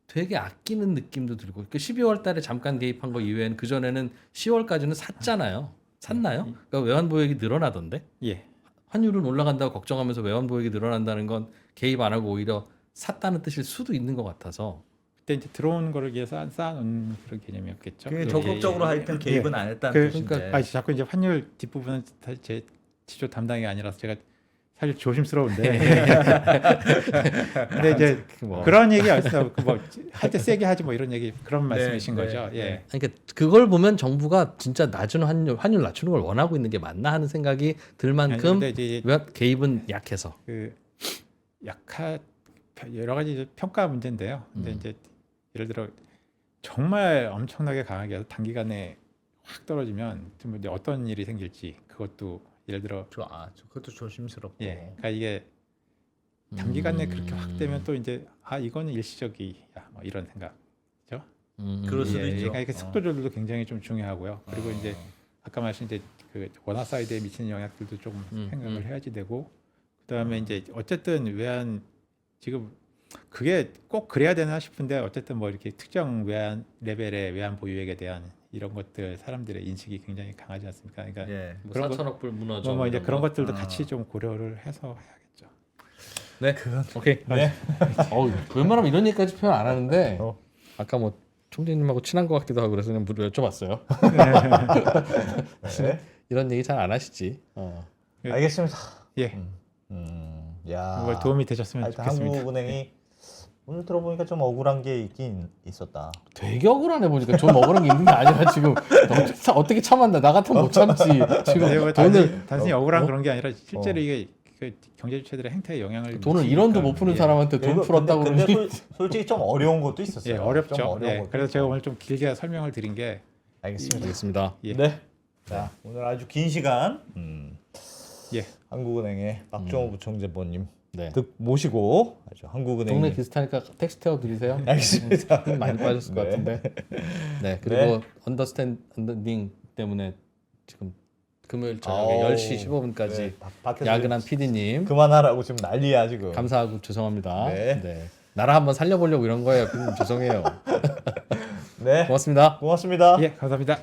되게 아끼는 느낌도 들고 12월 달에 잠깐 개입한 거 이외에는 그 전에는 10월까지는 샀잖아요. 샀나요? 그러니까 외환 보유액이 늘어나던데 예. 환율은 올라간다고 걱정하면서 외환 보유액이 늘어난다는 건 개입 안 하고 오히려 샀다는 뜻일 수도 있는 것 같아서 그때 이제 들어오는 거를 위해서 쌓아놓은 그런 개념이었겠죠. 그게 예, 적극적으로 예, 예. 하여튼 개입은 안 했다는 그- 뜻인데. 그러니까 자꾸 이제 환율 뒷부분은 사실 제 지조 담당이 아니라서 제가 사실 조심스러운데. 근데 이제 뭐. 그런 얘기 있어요. 뭐할 때 세게 하지 뭐 이런 얘기 그런 말씀이신 네, 거죠. 예. 그러니까 그걸 보면 정부가 진짜 낮은 환율 낮추는 걸 원하고 있는 게 맞나 하는 생각이 들 만큼 근데 이제 외환 개입은 약해서 그 여러 가지 이제 평가 문제인데요. 근데 이제 예를 들어 정말 엄청나게 강하게 해서 단기간에 확 떨어지면 좀 이제 어떤 일이 생길지 그것도 예를 들어 그것도 조심스럽고. 예, 그러니까 이게 단기간에 그렇게 확 되면 또 이제 이거는 일시적이야 뭐 이런 생각죠. 그럴 수도 예, 있죠. 그러니까 이게 속도 조절도 굉장히 좀 중요하고요. 그리고 어. 이제 아까 말씀 이제 그 원화 사이드에 미치는 영향들도 좀 생각을 해야지 되고 그다음에 이제 어쨌든 외환 지금 그게 꼭 그래야 되나 싶은데 어쨌든 뭐 이렇게 특정 외환 레벨의 외환 보유액에 대한 이런 것들 사람들의 인식이 굉장히 강하지 않습니까? 그러니까 예. 뭐 그런 4천억 불 무너져 뭐 이제 이런 그런 거. 것들도 같이 좀 고려를 해서 해야겠죠. 네, 오케이. 네. 웬만하면 이런 얘기까지 표현 안 하는데 어. 아까 뭐 총재님하고 친한 것 같기도 하고 그래서 그냥 여쭤봤어요. 네. 이런 얘기 잘 안 하시지. 알겠습니다. 예, 야. 뭐 도움이 되셨으면 하여튼 좋겠습니다. 한국은행이 오늘 들어보니까 좀 억울한 게 있긴 있었다. 되게 억울하네 보니까 좀 억울한 게 있는 게 아니라 지금 어떻게 참았나 나 같으면 못 참지 지금 근데 뭐 돈을 단순히 억울한 그런 게 아니라 실제로 이게 그 경제 주체들의 행태에 영향을 돈을 미치니까. 1원도 못 푸는 예. 사람한테 돈 그리고 풀었다고 근데 그러니 솔직히 좀 어려운 것도 있었어요. 예, 좀 어렵죠. 어려운 예, 것도 그래서 제가 있고. 오늘 좀 길게 설명을 드린 게 알겠습니다. 알겠습니다. 예. 네. 자, 오늘 아주 긴 시간 예. 한국은행의 박종호 부총재님 네. 모시고 아주 한국은행 동네 비슷하니까 택시 태워 드리세요. 알겠습니다. 힘 많이 빠졌을 것 네. 같은데. 네 그리고 언더스탠딩 때문에 지금 금요일 저녁에 아우, 10시 15분까지 네, 밖에서 야근한 PD님 그만하라고 지금 난리야 지금. 감사하고 죄송합니다. 네. 네. 나라 한번 살려보려고 이런 거예요. PD님 죄송해요. 네. 고맙습니다. 고맙습니다. 예, 감사합니다.